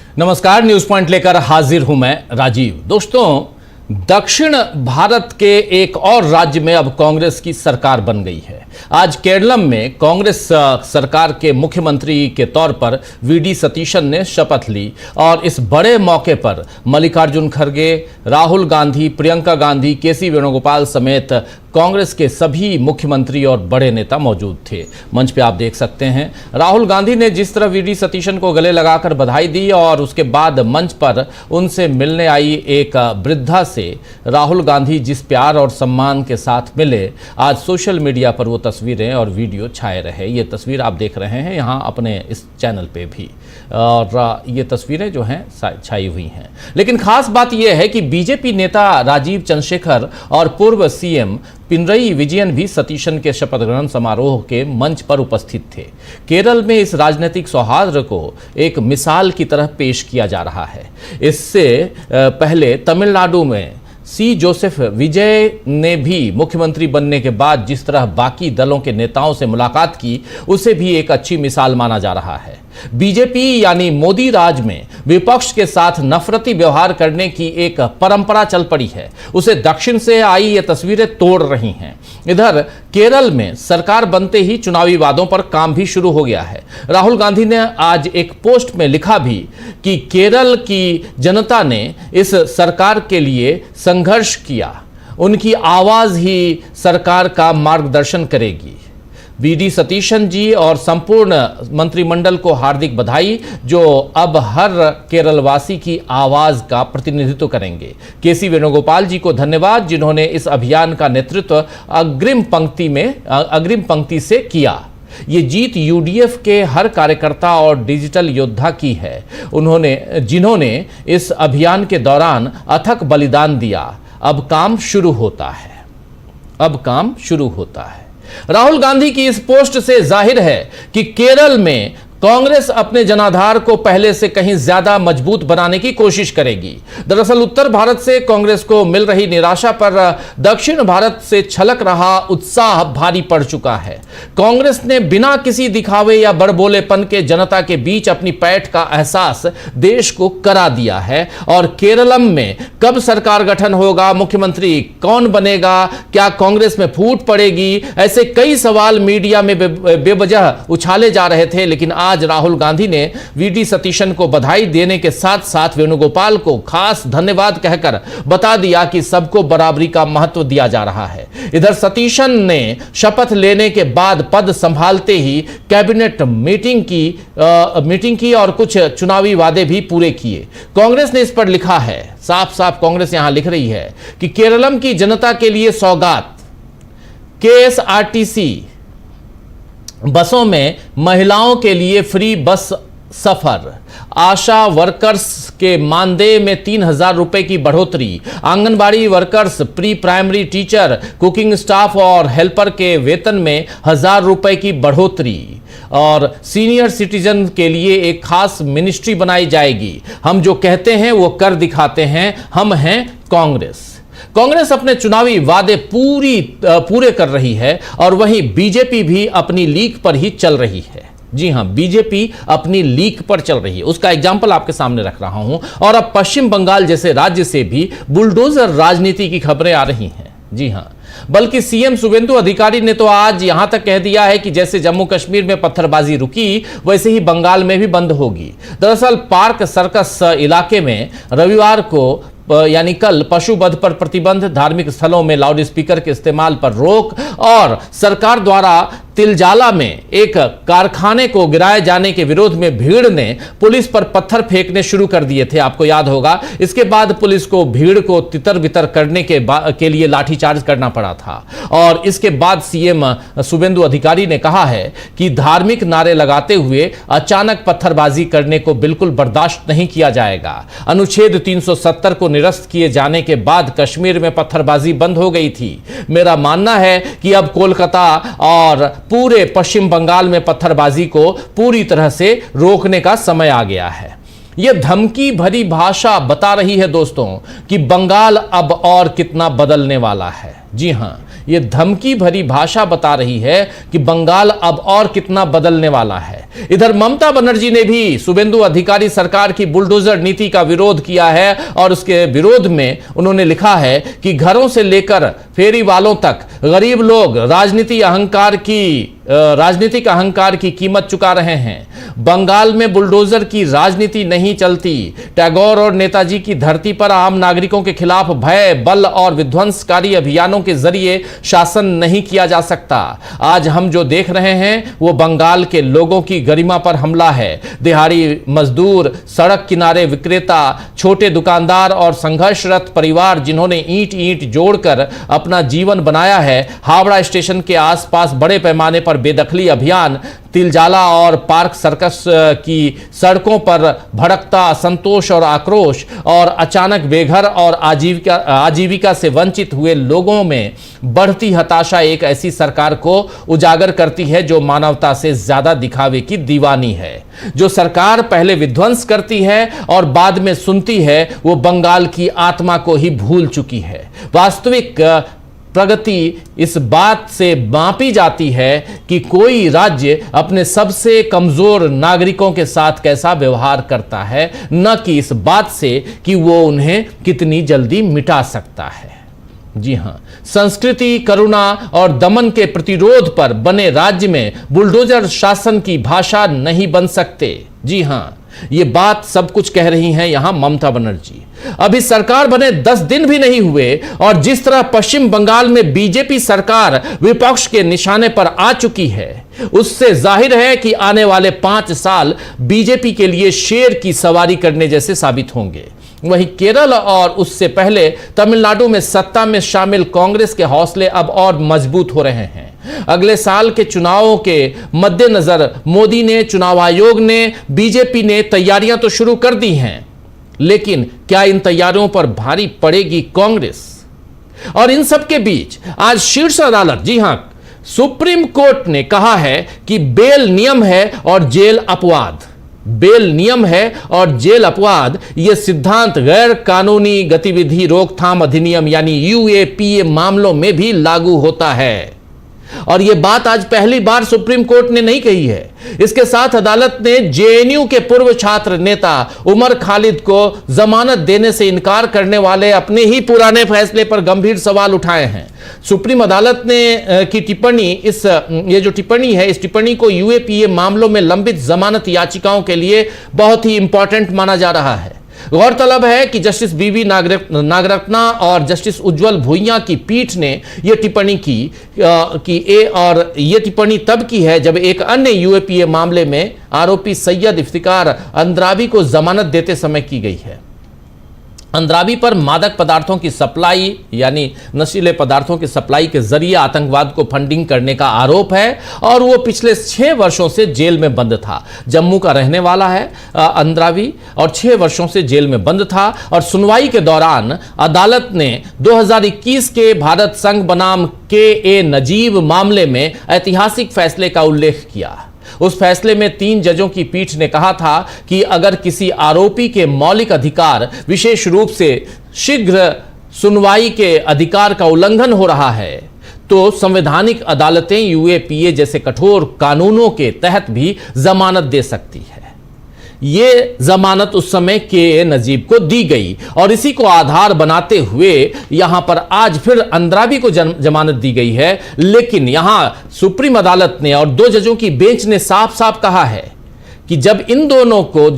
नमस्कार, news point लेकर हाजिर हूं मैं राजीव। दोस्तों, दक्षिण भारत के एक और राज्य में अब कांग्रेस की सरकार बन गई है। आज केरलम में कांग्रेस सरकार के मुख्यमंत्री के तौर पर वीडी सतीशन ने शपथ ली और इस बड़े मौके पर मल्लिकार्जुन खड़गे, राहुल गांधी, प्रियंका गांधी, केसी वेणुगोपाल समेत कांग्रेस के सभी मुख्यमंत्री और बड़े नेता मौजूद थे। मंच पे आप देख सकते हैं राहुल गांधी ने जिस तरह वीडी सतीशन को गले लगाकर बधाई दी और उसके बाद मंच पर उनसे मिलने आई एक वृद्धा से राहुल गांधी जिस प्यार और सम्मान के साथ मिले, आज सोशल मीडिया पर वो तस्वीरें और वीडियो छाए रहे। ये तस्वीर आप देख रहे हैं यहाँ अपने इस चैनल पे भी, और ये तस्वीरें जो हैं छाई हुई हैं। लेकिन खास बात यह है कि बीजेपी नेता राजीव चंद्रशेखर और पूर्व सीएम पिनरई विजयन भी सतीशन के शपथ ग्रहण समारोह के मंच पर उपस्थित थे। केरल में इस राजनीतिक सौहार्द को एक मिसाल की तरह पेश किया जा रहा है। इससे पहले तमिलनाडु में सी जोसेफ विजय ने भी मुख्यमंत्री बनने के बाद जिस तरह बाकी दलों के नेताओं से मुलाकात की, उसे भी एक अच्छी मिसाल माना जा रहा है। बीजेपी यानी मोदी राज में विपक्ष के साथ नफरती व्यवहार करने की एक परंपरा चल पड़ी है, उसे दक्षिण से आई ये तस्वीरें तोड़ रही हैं। इधर केरल में सरकार बनते ही चुनावी वादों पर काम भी शुरू हो गया है। राहुल गांधी ने आज एक पोस्ट में लिखा भी कि केरल की जनता ने इस सरकार के लिए संघर्ष किया, उनकी आवाज ही सरकार का मार्गदर्शन करेगी। वीडी सतीशन जी और संपूर्ण मंत्रिमंडल को हार्दिक बधाई, जो अब हर केरलवासी की आवाज का प्रतिनिधित्व करेंगे। केसी वेणुगोपाल जी को धन्यवाद, जिन्होंने इस अभियान का नेतृत्व अग्रिम पंक्ति से किया। ये जीत यूडीएफ के हर कार्यकर्ता और डिजिटल योद्धा की है, जिन्होंने इस अभियान के दौरान अथक बलिदान दिया। अब काम शुरू होता है। राहुल गांधी की इस पोस्ट से जाहिर है कि केरल में कांग्रेस अपने जनाधार को पहले से कहीं ज्यादा मजबूत बनाने की कोशिश करेगी। दरअसल उत्तर भारत से कांग्रेस को मिल रही निराशा पर दक्षिण भारत से छलक रहा उत्साह भारी पड़ चुका है। कांग्रेस ने बिना किसी दिखावे या बड़बोलेपन के जनता के बीच अपनी पैठ का एहसास देश को करा दिया है। और केरलम में कब सरकार गठन होगा, मुख्यमंत्री कौन बनेगा, क्या कांग्रेस में फूट पड़ेगी, ऐसे कई सवाल मीडिया में बेवजह उछाले जा रहे थे। लेकिन आज राहुल गांधी ने वीडी सतीशन को बधाई देने के साथ साथ वेणुगोपाल को खास धन्यवाद कहकर बता दिया कि सबको बराबरी का महत्व दिया जा रहा है। इधर सतीशन ने शपथ लेने के बाद पद संभालते ही कैबिनेट मीटिंग की और कुछ चुनावी वादे भी पूरे किए। कांग्रेस ने इस पर लिखा है, साफ साफ कांग्रेस यहां लिख रही है कि केरलम की जनता के लिए सौगात, केएसआरटीसी बसों में महिलाओं के लिए फ्री बस सफर, आशा वर्कर्स के मानदेय में 3,000 रुपए की बढ़ोतरी, anganwadi workers, pre primary teacher, cooking staff और हेल्पर के वेतन में 1,000 रुपए की बढ़ोतरी, और सीनियर सिटीजन के लिए एक खास मिनिस्ट्री बनाई जाएगी। हम जो कहते हैं वो कर दिखाते हैं, हम हैं कांग्रेस। कांग्रेस अपने चुनावी वादे पूरे कर रही है और वहीं बीजेपी भी अपनी लीक पर ही चल रही है। जी हां, बीजेपी अपनी लीक पर चल रही है, उसका एग्जाम्पल आपके सामने रख रहा हूं। और अब पश्चिम बंगाल जैसे राज्य से भी बुलडोजर राजनीति की खबरें आ रही हैं। जी हां, बल्कि सीएम शुवेंदु अधिकारी ने तो आज यहां तक कह दिया है कि जैसे जम्मू कश्मीर में पत्थरबाजी रुकी, वैसे ही बंगाल में भी बंद होगी। दरअसल पार्क सर्कस इलाके में रविवार को यानी कल पशु वध पर प्रतिबंध, धार्मिक स्थलों में लाउड स्पीकर के इस्तेमाल पर रोक और सरकार द्वारा तिलजाला में एक कारखाने को गिराए जाने के विरोध में भीड़ ने पुलिस पर पत्थर फेंकने शुरू कर दिए थे, आपको याद होगा। इसके बाद पुलिस को भीड़ को तितर बितर करने के लिए लाठीचार्ज करना पड़ा था। और इसके बाद सीएम शुवेंदु अधिकारी ने कहा है कि धार्मिक नारे लगाते हुए अचानक पत्थरबाजी करने को बिल्कुल बर्दाश्त नहीं किया जाएगा। अनुच्छेद 370 को निरस्त किए जाने के बाद कश्मीर में पत्थरबाजी बंद हो गई थी। मेरा मानना है कि अब कोलकाता और पूरे पश्चिम बंगाल में पत्थरबाजी को पूरी तरह से रोकने का समय आ गया है। यह धमकी भरी भाषा बता रही है दोस्तों कि बंगाल अब और कितना बदलने वाला है। जी हां, यह धमकी भरी भाषा बता रही है कि बंगाल अब और कितना बदलने वाला है। इधर ममता बनर्जी ने भी शुभेंदु अधिकारी सरकार की बुलडोजर नीति का विरोध किया है और उसके विरोध में उन्होंने लिखा है कि घरों से लेकर फेरी वालों तक गरीब लोग राजनीतिक अहंकार की कीमत चुका रहे हैं। बंगाल में बुलडोजर की राजनीति नहीं चलती। टैगोर और नेताजी की धरती पर आम नागरिकों के खिलाफ भय, बल और विध्वंसकारी अभियानों के जरिए शासन नहीं किया जा सकता। आज हम जो देख रहे हैं वो बंगाल के लोगों की गरिमा पर हमला है। दिहाड़ी मजदूर, सड़क किनारे विक्रेता, छोटे दुकानदार और संघर्षरत परिवार जिन्होंने ईंट ईंट जोड़कर अपना जीवन बनाया है। हावड़ा स्टेशन के आसपास बड़े पैमाने पर बेदखली अभियान, तिलजाला और पार्क सर्कस की सड़कों पर भड़कता असंतोष और आक्रोश और अचानक बेघर और आजीविका से वंचित हुए लोगों में बढ़ती हताशा एक ऐसी सरकार को उजागर करती है जो मानवता से ज्यादा दिखावे की दीवानी है। जो सरकार पहले विध्वंस करती है और बाद में सुनती है, वो बंगाल की आत्मा को ही भूल चुकी है। वास्तविक प्रगति इस बात से मापी जाती है कि कोई राज्य अपने सबसे कमजोर नागरिकों के साथ कैसा व्यवहार करता है, न कि इस बात से कि वो उन्हें कितनी जल्दी मिटा सकता है। जी हां, संस्कृति, करुणा और दमन के प्रतिरोध पर बने राज्य में बुलडोजर शासन की भाषा नहीं बन सकते। जी हां, ये बात सब कुछ कह रही हैं यहां ममता बनर्जी। अभी सरकार बने 10 दिन भी नहीं हुए और जिस तरह पश्चिम बंगाल में बीजेपी सरकार विपक्ष के निशाने पर आ चुकी है, उससे जाहिर है कि आने वाले 5 साल बीजेपी के लिए शेर की सवारी करने जैसे साबित होंगे। वहीं केरल और उससे पहले तमिलनाडु में सत्ता में शामिल कांग्रेस के हौसले अब और मजबूत हो रहे हैं। अगले साल के चुनावों के मद्देनजर मोदी ने, चुनाव आयोग ने, बीजेपी ने तैयारियां तो शुरू कर दी हैं, लेकिन क्या इन तैयारियों पर भारी पड़ेगी कांग्रेस? और इन सब के बीच आज शीर्ष अदालत, जी हां, सुप्रीम कोर्ट ने कहा है कि बेल नियम है और जेल अपवाद। बेल नियम है और जेल अपवाद, यह सिद्धांत गैर कानूनी गतिविधि रोकथाम अधिनियम यानी यूएपीए मामलों में भी लागू होता है। और यह बात आज पहली बार सुप्रीम कोर्ट ने नहीं कही है। इसके साथ अदालत ने जेएनयू के पूर्व छात्र नेता उमर खालिद को जमानत देने से इनकार करने वाले अपने ही पुराने फैसले पर गंभीर सवाल उठाए हैं। सुप्रीम अदालत ने की टिप्पणी, ये जो टिप्पणी है, इस टिप्पणी को यूएपीए मामलों में लंबित जमानत याचिकाओं के लिए बहुत ही इंपॉर्टेंट माना जा रहा है। गौरतलब है कि जस्टिस बीवी नागरत्ना और जस्टिस उज्जवल भुइयां की पीठ ने यह टिप्पणी और यह टिप्पणी तब की है जब एक अन्य यूएपीए मामले में आरोपी सैयद इफ्तिकार अंद्राबी को जमानत देते समय की गई है। अंद्राबी पर मादक पदार्थों की सप्लाई यानी नशीले पदार्थों की सप्लाई के जरिए आतंकवाद को फंडिंग करने का आरोप है और वो पिछले 6 वर्षों से जेल में बंद था। जम्मू का रहने वाला है अंद्राबी और 6 वर्षों से जेल में बंद था और सुनवाई के दौरान अदालत ने 2021 के भारत संघ बनाम के नजीब मामले में ऐतिहासिक फैसले का उल्लेख किया। उस फैसले में 3 जजों की पीठ ने कहा था कि अगर किसी आरोपी के मौलिक अधिकार, विशेष रूप से शीघ्र सुनवाई के अधिकार का उल्लंघन हो रहा है, तो संवैधानिक अदालतें यूएपीए जैसे कठोर कानूनों के तहत भी जमानत दे सकती है। ये जमानत उस समय के नजीब को दी गई और इसी को आधार बनाते हुए यहां पर आज फिर अंद्राबी को जमानत दी गई है। लेकिन यहां सुप्रीम अदालत ने और 2 जजों की बेंच ने साफ साफ कहा है कि जब इन दोनों को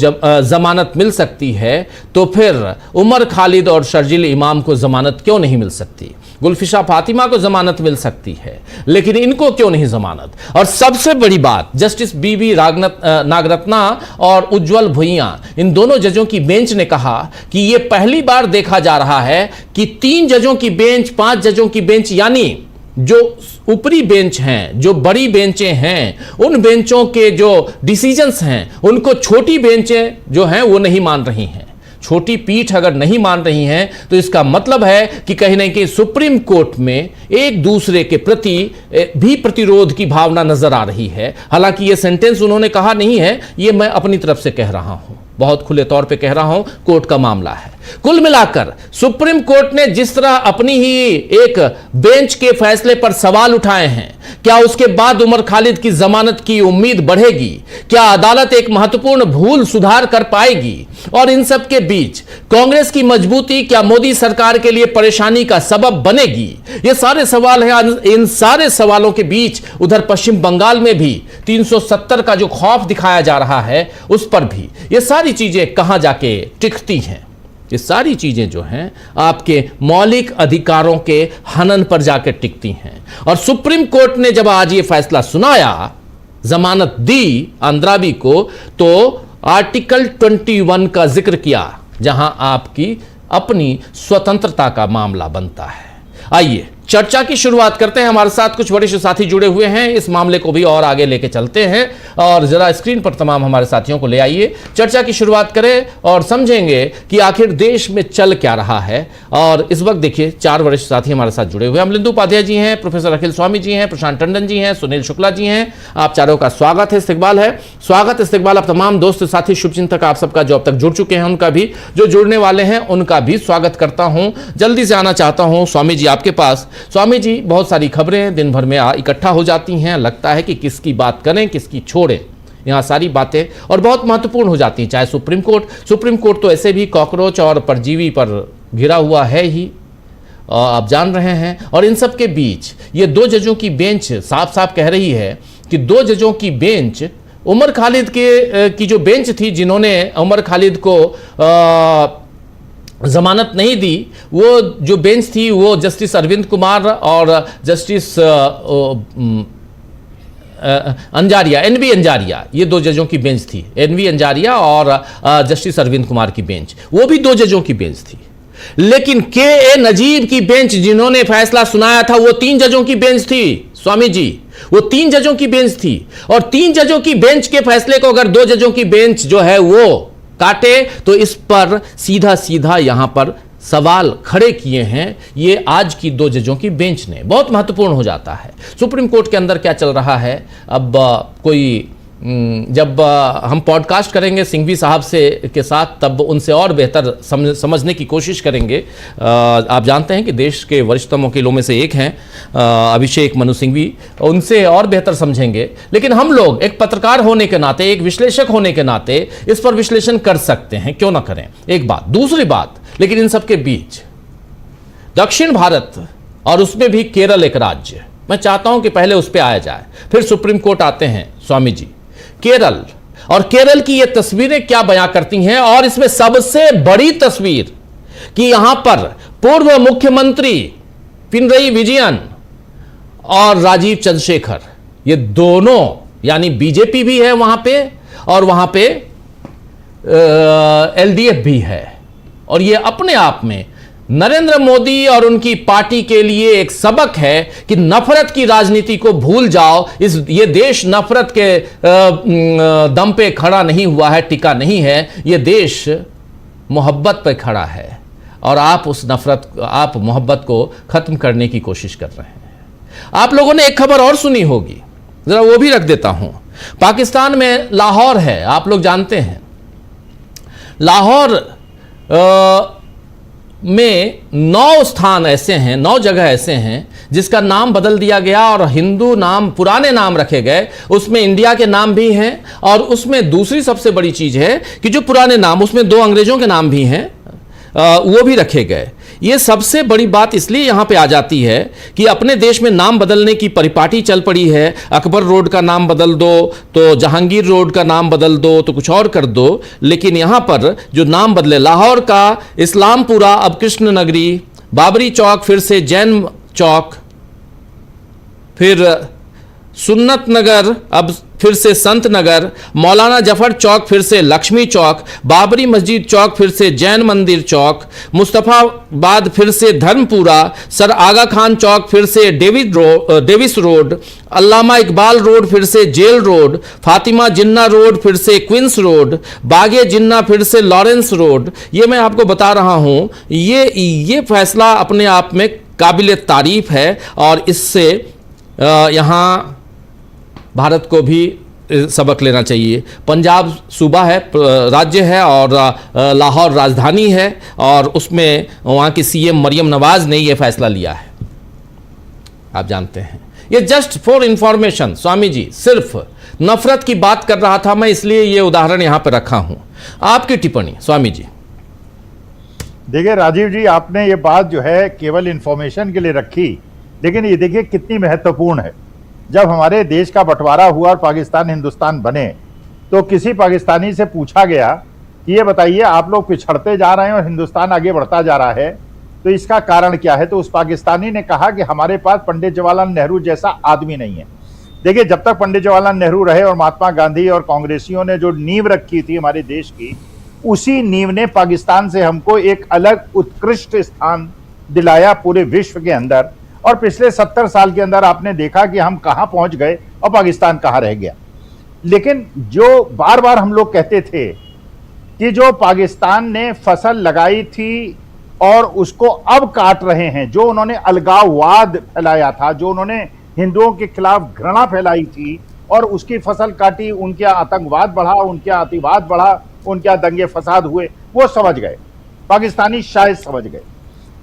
जमानत मिल सकती है तो फिर उमर खालिद और शर्जील इमाम को जमानत क्यों नहीं मिल सकती? गुलफिशा फातिमा को जमानत मिल सकती है, लेकिन इनको क्यों नहीं जमानत? और सबसे बड़ी बात, जस्टिस बीवी नागरत्ना और उज्जवल भुइयां, इन दोनों जजों की बेंच ने कहा कि यह पहली बार देखा जा रहा है कि 3 जजों की बेंच, 5 जजों की बेंच, यानी जो ऊपरी बेंच हैं, जो बड़ी बेंचें हैं, उन बेंचों के जो डिसीजंस हैं उनको छोटी बेंचें जो हैं वो नहीं मान रही हैं। छोटी पीठ अगर नहीं मान रही हैं तो इसका मतलब है कि कहीं ना कहीं सुप्रीम कोर्ट में एक दूसरे के प्रति भी प्रतिरोध की भावना नजर आ रही है। हालांकि यह सेंटेंस उन्होंने कहा नहीं है, यह मैं अपनी तरफ से कह रहा हूं। बहुत खुले तौर पे कह रहा हूं, कोर्ट का मामला है। कुल मिलाकर सुप्रीम कोर्ट ने जिस तरह अपनी ही एक बेंच के फैसले पर सवाल उठाए हैं, क्या उसके बाद उमर खालिद की जमानत की उम्मीद बढ़ेगी? क्या अदालत एक महत्वपूर्ण भूल सुधार कर पाएगी? और इन सब के बीच कांग्रेस की मजबूती क्या मोदी सरकार के लिए परेशानी का सबब बनेगी? ये सारे सवाल हैं। इन सारे सवालों के बीच उधर पश्चिम बंगाल में भी 370 का जो खौफ दिखाया जा रहा है, उस पर भी ये सारी चीजें कहां जाके टिकती हैं? ये सारी चीजें जो हैं आपके मौलिक अधिकारों के हनन पर जाकर टिकती हैं। और सुप्रीम कोर्ट ने जब आज ये फैसला सुनाया, जमानत दी अंद्राबी को, तो आर्टिकल 21 का जिक्र किया, जहां आपकी अपनी स्वतंत्रता का मामला बनता है। आइए चर्चा की शुरुआत करते हैं। हमारे साथ कुछ वरिष्ठ साथी जुड़े हुए हैं, इस मामले को भी और आगे लेके चलते हैं। और जरा स्क्रीन पर तमाम हमारे साथियों को ले आइए, चर्चा की शुरुआत करें और समझेंगे कि आखिर देश में चल क्या रहा है। और इस वक्त देखिए 4 वरिष्ठ साथी हमारे साथ जुड़े हुए हैं। अमलिंदु उपाध्याय जी हैं, प्रोफेसर अखिल स्वामी जी हैं, प्रशांत टंडन जी हैं, सुनील शुक्ला जी हैं। आप चारों का स्वागत है, इस्तकबाल है। स्वागत इस्तकबाल आप तमाम दोस्त साथी शुभचिंतक आप सबका जो अब तक जुड़ चुके हैं उनका भी, जो जुड़ने वाले हैं उनका भी स्वागत करता हूं। जल्दी से आना चाहता हूं स्वामी जी आपके पास। स्वामी जी, बहुत सारी खबरें दिन भर में इकट्ठा हो जाती हैं, लगता है कि किसकी बात करें किसकी छोड़ें। यहाँ सारी बातें और बहुत महत्वपूर्ण हो जाती हैं, चाहे सुप्रीम कोर्ट तो ऐसे भी कॉकरोच और परजीवी पर घिरा हुआ है ही, आप जान रहे हैं। और इन सब के बीच ये 2 जजों की बेंच साफ साफ कह रही है कि 2 जजों की बेंच उमर खालिद की जो बेंच थी, जिन्होंने उमर खालिद को जमानत नहीं दी, वो जो बेंच थी वो जस्टिस अरविंद कुमार और जस्टिस अंजारिया, एनवी अंजारिया, ये 2 जजों की बेंच थी। एनवी अंजारिया और जस्टिस अरविंद कुमार की बेंच, वो भी 2 जजों की बेंच थी। लेकिन के नजीर की बेंच जिन्होंने फैसला सुनाया था, वो 3 जजों की बेंच थी। स्वामी जी, वो 3 जजों की बेंच थी। और 3 जजों की बेंच के फैसले को अगर 2 जजों की बेंच जो है वो काटे, तो इस पर सीधा सीधा यहां पर सवाल खड़े किए हैं ये आज की 2 जजों की बेंच ने। बहुत महत्वपूर्ण हो जाता है सुप्रीम कोर्ट के अंदर क्या चल रहा है। अब जब हम पॉडकास्ट करेंगे सिंघवी साहब के साथ, तब उनसे और बेहतर समझने की कोशिश करेंगे। आप जानते हैं कि देश के वरिष्ठतम वकीलों में से एक हैं अभिषेक मनु सिंघवी, उनसे और बेहतर समझेंगे। लेकिन हम लोग एक पत्रकार होने के नाते, एक विश्लेषक होने के नाते इस पर विश्लेषण कर सकते हैं, क्यों ना करें। एक बात, दूसरी बात, लेकिन इन सबके बीच दक्षिण भारत और उसमें भी केरल एक राज्य, मैं चाहता हूं कि पहले उस पर आया जाए, फिर सुप्रीम कोर्ट आते हैं। स्वामी जी, केरल और केरल की ये तस्वीरें क्या बयां करती हैं? और इसमें सबसे बड़ी तस्वीर कि यहां पर पूर्व मुख्यमंत्री पिनरई विजयन और राजीव चंद्रशेखर, ये दोनों, यानी बीजेपी भी है वहां पे और वहां पे एलडीएफ भी है। और ये अपने आप में नरेंद्र मोदी और उनकी पार्टी के लिए एक सबक है कि नफरत की राजनीति को भूल जाओ। ये देश नफरत के दम पे खड़ा नहीं हुआ है, टिका नहीं है। ये देश मोहब्बत पे खड़ा है और आप उस नफरत, आप मोहब्बत को खत्म करने की कोशिश कर रहे हैं। आप लोगों ने एक खबर और सुनी होगी, जरा वो भी रख देता हूं। पाकिस्तान में लाहौर है, आप लोग जानते हैं। लाहौर में 9 स्थान ऐसे हैं, 9 जगह ऐसे हैं जिसका नाम बदल दिया गया और हिंदू नाम, पुराने नाम रखे गए। उसमें इंडिया के नाम भी हैं और उसमें दूसरी सबसे बड़ी चीज है कि जो पुराने नाम, उसमें 2 अंग्रेजों के नाम भी हैं, वो भी रखे गए। ये सबसे बड़ी बात इसलिए यहां पे आ जाती है कि अपने देश में नाम बदलने की परिपाटी चल पड़ी है। अकबर रोड का नाम बदल दो, तो जहांगीर रोड का नाम बदल दो, तो कुछ और कर दो। लेकिन यहां पर जो नाम बदले, लाहौर का इस्लामपुरा अब कृष्ण नगरी, बाबरी चौक फिर से जैन चौक, फिर सुन्नत नगर अब फिर से संत नगर, मौलाना जफर चौक फिर से लक्ष्मी चौक, बाबरी मस्जिद चौक फिर से जैन मंदिर चौक, मुस्तफाबाद फिर से धर्मपुरा, सर आगा खान चौक फिर से डेविस रोड, अल्लामा इकबाल रोड फिर से जेल रोड, फातिमा जिन्ना रोड फिर से क्वींस रोड, बागे जिन्ना फिर से लॉरेंस रोड। ये मैं आपको बता रहा हूं, ये फैसला अपने आप में काबिल तारीफ है और इससे यहाँ भारत को भी सबक लेना चाहिए। पंजाब सूबा है, राज्य है, और लाहौर राजधानी है, और उसमें वहाँ की सीएम मरियम नवाज ने ये फैसला लिया है, आप जानते हैं। ये just for information Swami ji, सिर्फ नफरत की बात कर रहा था मैं, इसलिए ये उदाहरण यहां पर रखा हूं। आपकी टिप्पणी स्वामी जी। देखिए राजीव जी, आपने ये बात जो है केवल इंफॉर्मेशन के लिए रखी, लेकिन ये देखिए कितनी महत्वपूर्ण है। जब हमारे देश का बंटवारा हुआ और पाकिस्तान हिंदुस्तान बने, तो किसी पाकिस्तानी से पूछा गया कि ये बताइए आप लोग पिछड़ते जा रहे हैं और हिंदुस्तान आगे बढ़ता जा रहा है, तो इसका कारण क्या है? तो उस पाकिस्तानी ने कहा कि हमारे पास पंडित जवाहरलाल नेहरू जैसा आदमी नहीं है। देखिए, जब तक पंडित जवाहरलाल नेहरू रहे और महात्मा गांधी और कांग्रेसियों ने जो नींव रखी थी हमारे देश की, उसी नींव ने पाकिस्तान से हमको एक अलग उत्कृष्ट स्थान दिलाया पूरे विश्व के अंदर। और पिछले 70 साल के अंदर आपने देखा कि हम कहां पहुंच गए और पाकिस्तान कहां रह गया। लेकिन जो बार बार हम लोग कहते थे कि जो पाकिस्तान ने फसल लगाई थी और उसको अब काट रहे हैं, जो उन्होंने अलगाववाद फैलाया था, जो उन्होंने हिंदुओं के खिलाफ घृणा फैलाई थी और उसकी फसल काटी, उनके आतंकवाद बढ़ा, उनके अतिवाद बढ़ा, उनके दंगे फसाद हुए, वो समझ गए, पाकिस्तानी शायद समझ गए।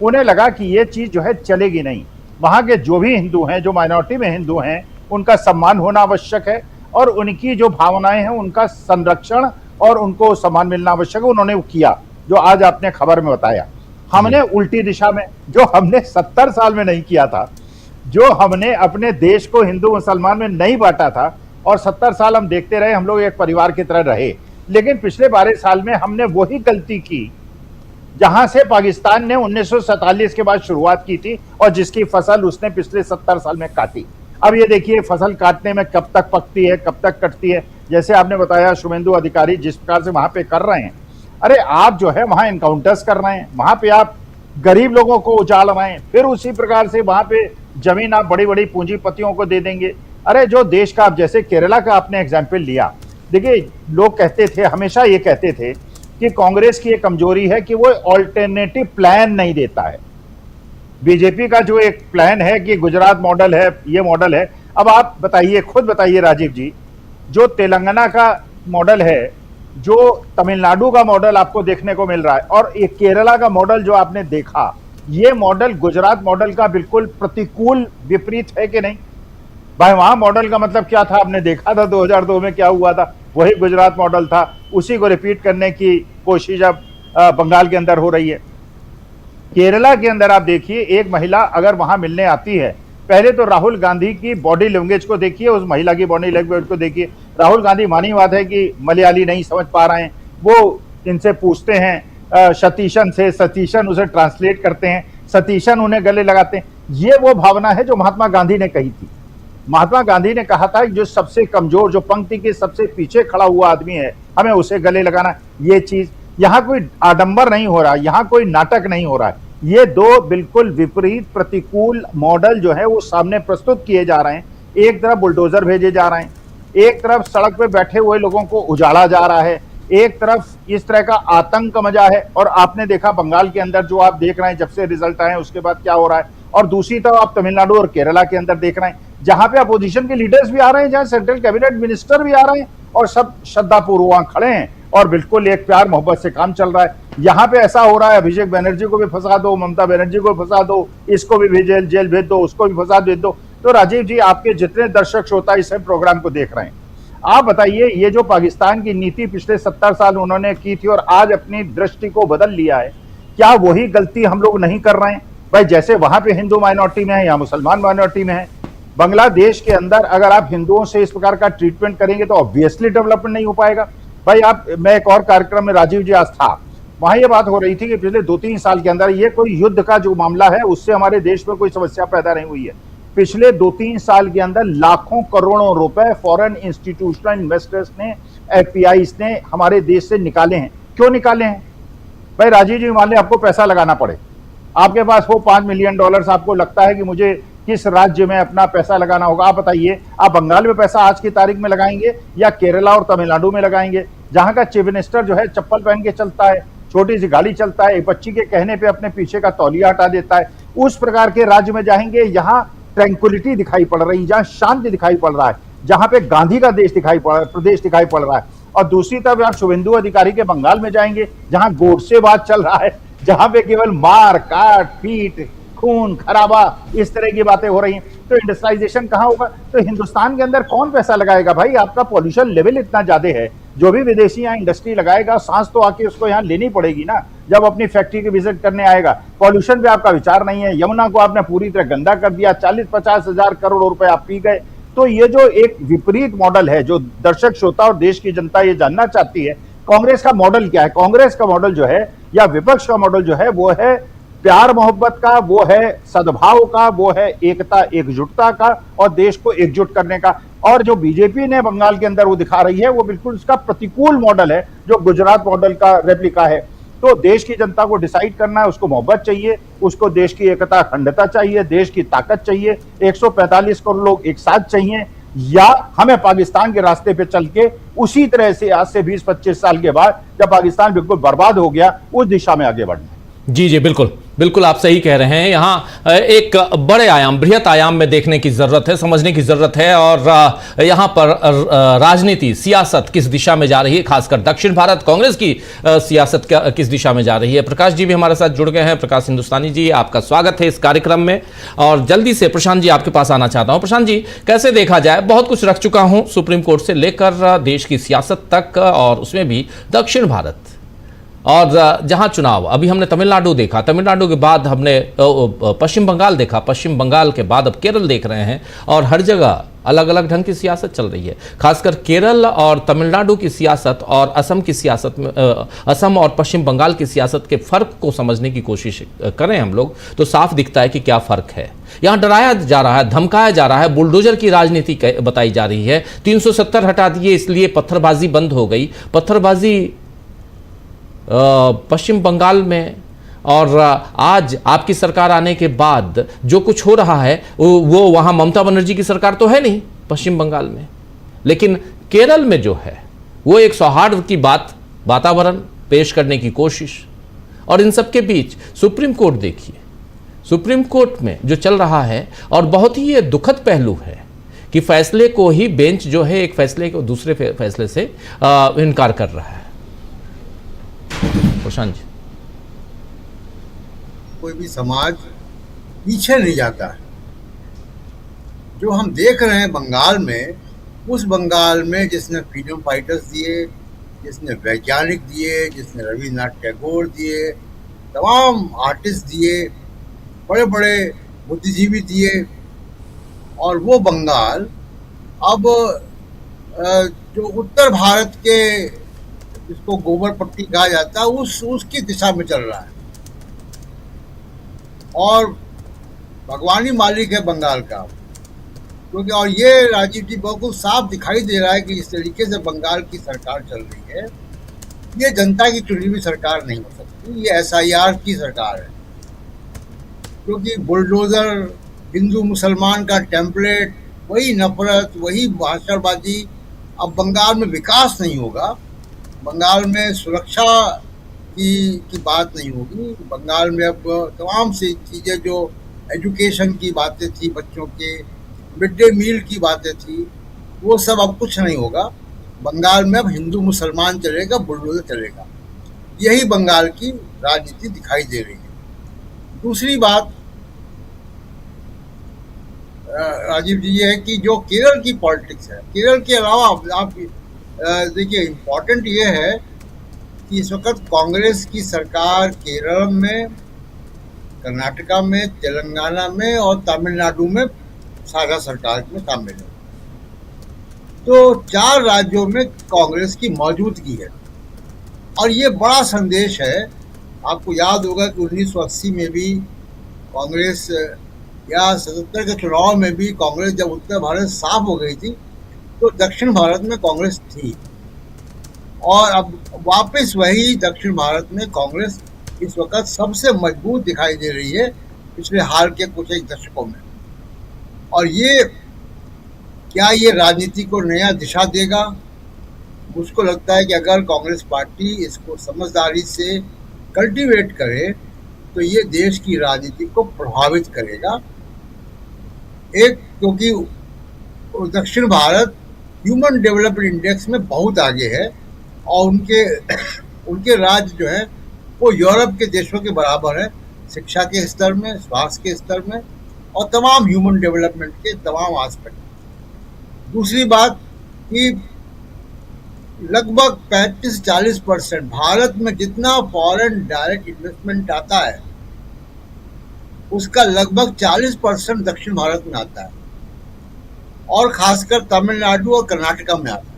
उन्हें लगा कि ये चीज जो है चलेगी नहीं। वहां के जो भी हिंदू हैं, जो माइनॉरिटी में हिंदू हैं, उनका सम्मान होना आवश्यक है और उनकी जो भावनाएं हैं उनका संरक्षण और उनको सम्मान मिलना आवश्यक है। उन्होंने वो किया जो आज आपने खबर में बताया। हमने उल्टी दिशा में, जो हमने 70 साल में नहीं किया था, जो हमने अपने देश को हिंदू मुसलमान में नहीं बांटा था, और 70 साल हम देखते रहे, हम लोग एक परिवार की तरह रहे। लेकिन पिछले 12 साल में हमने वही गलती की जहां से पाकिस्तान ने 1947 के बाद शुरुआत की थी और जिसकी फसल उसने पिछले 70 साल में काटी। अब ये देखिए, फसल काटने में कब तक पकती है, कब तक कटती है। जैसे आपने बताया शुभेंदु अधिकारी जिस प्रकार से वहां पे कर रहे हैं, अरे आप जो है वहां एनकाउंटर्स कर रहे हैं, वहां पे आप गरीब लोगों को उजाड़ रहे हैं, फिर उसी प्रकार से वहां पे जमीन आप बड़ी बड़ी पूंजीपतियों को दे देंगे। अरे जो देश का, आप जैसे केरला का आपने एग्जाम्पल लिया, देखिए लोग कहते थे, हमेशा ये कहते थे कि कांग्रेस की एक कमजोरी है कि वो ऑल्टरनेटिव प्लान नहीं देता है। बीजेपी का जो एक प्लान है कि गुजरात मॉडल है, ये मॉडल है। अब आप बताइए, खुद बताइए राजीव जी, जो तेलंगाना का मॉडल है, जो तमिलनाडु का मॉडल आपको देखने को मिल रहा है, और एक केरला का मॉडल जो आपने देखा, ये मॉडल गुजरात मॉडल का बिल्कुल प्रतिकूल विपरीत है कि नहीं? भाई वहां मॉडल का मतलब क्या था? आपने देखा था 2002 में क्या हुआ था, वही गुजरात मॉडल था। उसी को रिपीट करने की कोशिश अब बंगाल के अंदर हो रही है। केरला के अंदर आप देखिए, एक महिला अगर वहां मिलने आती है, पहले तो राहुल गांधी की बॉडी लैंग्वेज को देखिए, उस महिला की बॉडी लैंग्वेज को देखिए। राहुल गांधी, मानी बात है कि मलयाली नहीं समझ पा रहे हैं, वो इनसे पूछते हैं सतीशन से, सतीशन उसे ट्रांसलेट करते हैं, सतीशन उन्हें गले लगाते हैं। ये वो भावना है जो महात्मा गांधी ने कही थी। महात्मा गांधी ने कहा था कि जो सबसे कमजोर, जो पंक्ति के सबसे पीछे खड़ा हुआ आदमी है, हमें उसे गले लगाना। ये चीज, यहाँ कोई आडंबर नहीं हो रहा, यहाँ कोई नाटक नहीं हो रहा है। ये दो बिल्कुल विपरीत प्रतिकूल मॉडल जो है वो सामने प्रस्तुत किए जा रहे हैं। एक तरफ बुलडोजर भेजे जा रहे हैं, एक तरफ सड़क पे बैठे हुए लोगों को उजाड़ा जा रहा है, एक तरफ इस तरह का आतंक मचा है। और आपने देखा बंगाल के अंदर जो आप देख रहे हैं, जब से रिजल्ट आए उसके बाद क्या हो रहा है। और दूसरी तरफ आप तमिलनाडु और केरला के अंदर देख रहे हैं, जहां पे अपोजिशन के लीडर्स भी आ रहे हैं, जहां सेंट्रल कैबिनेट मिनिस्टर भी आ रहे हैं, और सब श्रद्धापूर्वक वहां खड़े हैं और बिल्कुल एक प्यार मोहब्बत से काम चल रहा है। यहाँ पे ऐसा हो रहा है, अभिषेक बनर्जी को भी फंसा दो, ममता बनर्जी को भी फंसा दो, इसको भी जेल भेज दो, उसको भी फंसा भेज दो। तो राजीव जी, आपके जितने दर्शक श्रोता इस प्रोग्राम को देख रहे हैं, आप बताइए, ये जो पाकिस्तान की नीति पिछले 70 साल उन्होंने की थी और आज अपनी दृष्टि को बदल लिया है, क्या वही गलती हम लोग नहीं कर रहे हैं? भाई जैसे वहां पे हिंदू माइनॉरिटी में है, यहाँ मुसलमान माइनॉरिटी में है। बांग्लादेश के अंदर अगर आप हिंदुओं से इस प्रकार का ट्रीटमेंट करेंगे तो ऑब्वियसली डेवलपमेंट नहीं हो पाएगा। भाई आप, मैं एक और कार्यक्रम में राजीव जी आज था, वहां ये बात हो रही थी कि पिछले 2-3 साल के अंदर ये कोई युद्ध का जो मामला है उससे हमारे देश में कोई समस्या पैदा नहीं हुई है। पिछले 2-3 साल के अंदर लाखों करोड़ों रुपए फॉरेन इंस्टीट्यूशनल इन्वेस्टर्स ने, एफपीआईज ने हमारे देश से निकाले हैं। क्यों निकाले हैं? भाई राजीव जी, मान लें आपको पैसा लगाना पड़े, आपके पास हो $5 मिलियन, आपको लगता है कि मुझे किस राज्य में अपना पैसा लगाना होगा। आप बताइए, आप बंगाल में पैसा आज की तारीख में लगाएंगे या केरला और तमिलनाडु में लगाएंगे, जहां का चीफ मिनिस्टर जो है चप्पल पहन के चलता है, छोटी सी गाड़ी चलता है, एक बच्ची के कहने पे अपने पीछे का तौलिया हटा देता है। उस प्रकार के राज्य में जाएंगे, यहाँ ट्रैंक्विलिटी दिखाई पड़ रही, जहां शांति दिखाई पड़ रहा है। जहां पे गांधी का प्रदेश दिखाई पड़ रहा है, और दूसरी तरफ आप शुभेंदु अधिकारी के बंगाल में जाएंगे जहां गोडसेवाद चल रहा है, जहां पे केवल मार काट पीट खून खराबा इस तरह की बातें हो रही हैं। तो इंडस्ट्रियलाइजेशन कहां होगा? तो हिंदुस्तान के अंदर कौन पैसा लगाएगा भाई? आपका पॉल्यूशन लेवल इतना ज्यादा है, जो भी विदेशी यहाँ इंडस्ट्री लगाएगा सांस तो आके उसको यहाँ लेनी पड़ेगी ना, जब अपनी फैक्ट्री की विजिट करने आएगा। पॉल्यूशन पे आपका विचार नहीं है, यमुना को आपने पूरी तरह गंदा कर दिया, 40-50 हजार करोड़ रुपए आप पी गए। तो ये जो एक विपरीत मॉडल है, जो दर्शक श्रोता और देश की जनता ये जानना चाहती है, कांग्रेस का मॉडल क्या है? कांग्रेस का मॉडल जो है, या विपक्ष का मॉडल जो है, वो है प्यार मोहब्बत का, वो है सद्भाव का, वो है एकता एकजुटता का और देश को एकजुट करने का। और जो बीजेपी ने बंगाल के अंदर वो दिखा रही है, वो बिल्कुल उसका प्रतिकूल मॉडल है, जो गुजरात मॉडल का रेप्लिका है। तो देश की जनता को डिसाइड करना है, उसको मोहब्बत चाहिए, उसको देश की एकता अखंडता चाहिए, देश की ताकत चाहिए, 145 करोड़ लोग एक साथ चाहिए, या हमें पाकिस्तान के रास्ते पे चल के उसी तरह से आज से 20-25 साल के बाद, जब पाकिस्तान बिल्कुल बर्बाद हो गया, उस दिशा में आगे बढ़ना है। जी जी, बिल्कुल बिल्कुल आप सही कह रहे हैं। यहाँ एक बड़े आयाम, बृहत आयाम में देखने की जरूरत है, समझने की जरूरत है, और यहाँ पर राजनीति, सियासत किस दिशा में जा रही है, खासकर दक्षिण भारत कांग्रेस की सियासत किस दिशा में जा रही है। प्रकाश जी भी हमारे साथ जुड़ गए हैं। प्रकाश हिंदुस्तानी जी, आपका स्वागत है इस कार्यक्रम में। और जल्दी से प्रशांत जी आपके पास आना चाहता हूँ। प्रशांत जी, कैसे देखा जाए, बहुत कुछ रख चुका हूँ सुप्रीम कोर्ट से लेकर देश की सियासत तक, और उसमें भी दक्षिण भारत, और जहां चुनाव, अभी हमने तमिलनाडु देखा, तमिलनाडु के बाद हमने पश्चिम बंगाल देखा, पश्चिम बंगाल के बाद अब केरल देख रहे हैं, और हर जगह अलग अलग ढंग की सियासत चल रही है। खासकर केरल और तमिलनाडु की सियासत और असम की सियासत में, असम और पश्चिम बंगाल की सियासत के फर्क को समझने की कोशिश करें हम लोग, तो साफ दिखता है कि क्या फर्क है। यहाँ डराया जा रहा है, धमकाया जा रहा है, बुलडोजर की राजनीति बताई जा रही है। 370 हटा दिए, इसलिए पत्थरबाजी बंद हो गई। पत्थरबाजी पश्चिम बंगाल में, और आज आपकी सरकार आने के बाद जो कुछ हो रहा है वो वहां ममता बनर्जी की सरकार तो है नहीं पश्चिम बंगाल में, लेकिन केरल में जो है वो एक सौहार्द की वातावरण पेश करने की कोशिश। और इन सब के बीच सुप्रीम कोर्ट देखिए, सुप्रीम कोर्ट में जो चल रहा है, और बहुत ही ये दुखद पहलू है कि फैसले को ही बेंच जो है एक फैसले को दूसरे फैसले से इनकार कर रहा है। प्रशांत जी, कोई भी समाज पीछे नहीं जाता है। जो हम देख रहे हैं बंगाल में, उस बंगाल में जिसने फ्रीडम फाइटर्स दिए, जिसने वैज्ञानिक दिए, जिसने रविन्द्रनाथ टैगोर दिए, तमाम आर्टिस्ट दिए, बड़े बड़े बुद्धिजीवी दिए, और वो बंगाल अब जो उत्तर भारत के, जिसको गोबर पट्टी कहा जाता है, उसकी दिशा में चल रहा है। और भगवानी मालिक है बंगाल का, क्योंकि और ये राजीव जी बिल्कुल साफ दिखाई दे रहा है कि इस तरीके से बंगाल की सरकार चल रही है, ये जनता की चुनी हुई सरकार नहीं हो सकती, ये SIR की सरकार है। क्योंकि बुलडोजर, हिंदू मुसलमान का टेम्पलेट, वही नफरत, वही भाषणबाजी। अब बंगाल में विकास नहीं होगा, बंगाल में सुरक्षा की बात नहीं होगी, बंगाल में अब तमाम सी चीज़ें, जो एजुकेशन की बातें थी, बच्चों के मिड डे मील की बातें थी, वो सब अब कुछ नहीं होगा। बंगाल में अब हिंदू मुसलमान चलेगा, बुलडोजर चलेगा। यही बंगाल की राजनीति दिखाई दे रही है। दूसरी बात राजीव जी, ये है कि जो केरल की पॉलिटिक्स है, केरल के अलावा आप देखिए, इम्पोर्टेंट ये है कि इस वक्त कांग्रेस की सरकार केरल में, कर्नाटका में, तेलंगाना में और तमिलनाडु में साझा सरकार में शामिल है। तो 4 राज्यों में कांग्रेस की मौजूदगी है, और ये बड़ा संदेश है। आपको याद होगा कि 1980 में भी कांग्रेस, या 77 के चुनाव में भी कांग्रेस, जब उत्तर भारत साफ हो गई थी, तो दक्षिण भारत में कांग्रेस थी, और अब वापस वही दक्षिण भारत में कांग्रेस इस वक्त सबसे मजबूत दिखाई दे रही है पिछले हाल के कुछ एक दशकों में। और ये क्या ये राजनीति को नया दिशा देगा? मुझको लगता है कि अगर कांग्रेस पार्टी इसको समझदारी से कल्टीवेट करे, तो ये देश की राजनीति को प्रभावित करेगा। एक, क्योंकि दक्षिण भारत ह्यूमन डेवलपमेंट इंडेक्स में बहुत आगे है और उनके उनके राज्य जो है वो यूरोप के देशों के बराबर है, शिक्षा के स्तर में, स्वास्थ्य के स्तर में और तमाम ह्यूमन डेवलपमेंट के तमाम एस्पेक्ट। दूसरी बात कि लगभग 35-40% भारत में जितना फॉरेन डायरेक्ट इन्वेस्टमेंट आता है उसका लगभग 40% दक्षिण भारत में आता है और खासकर तमिलनाडु और कर्नाटका में आता है।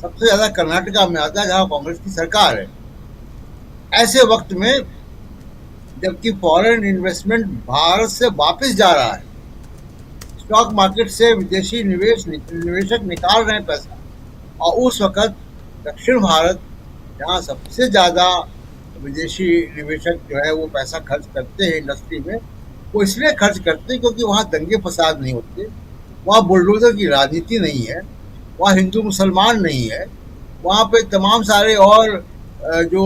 सबसे ज्यादा कर्नाटका में आता है जहां कांग्रेस की सरकार है। ऐसे वक्त में जबकि फॉरेन इन्वेस्टमेंट भारत से वापस जा रहा है, स्टॉक मार्केट से विदेशी निवेशक निकाल रहे हैं पैसा, और उस वक्त दक्षिण भारत जहाँ सबसे ज़्यादा विदेशी निवेशक जो है वो पैसा खर्च करते हैं इंडस्ट्री में, वो इसलिए खर्च करते हैं क्योंकि वहाँ दंगे फसाद नहीं होते, वहाँ बुलडोजर की राजनीति नहीं है, वहाँ हिंदू मुसलमान नहीं है, वहाँ पे तमाम सारे और जो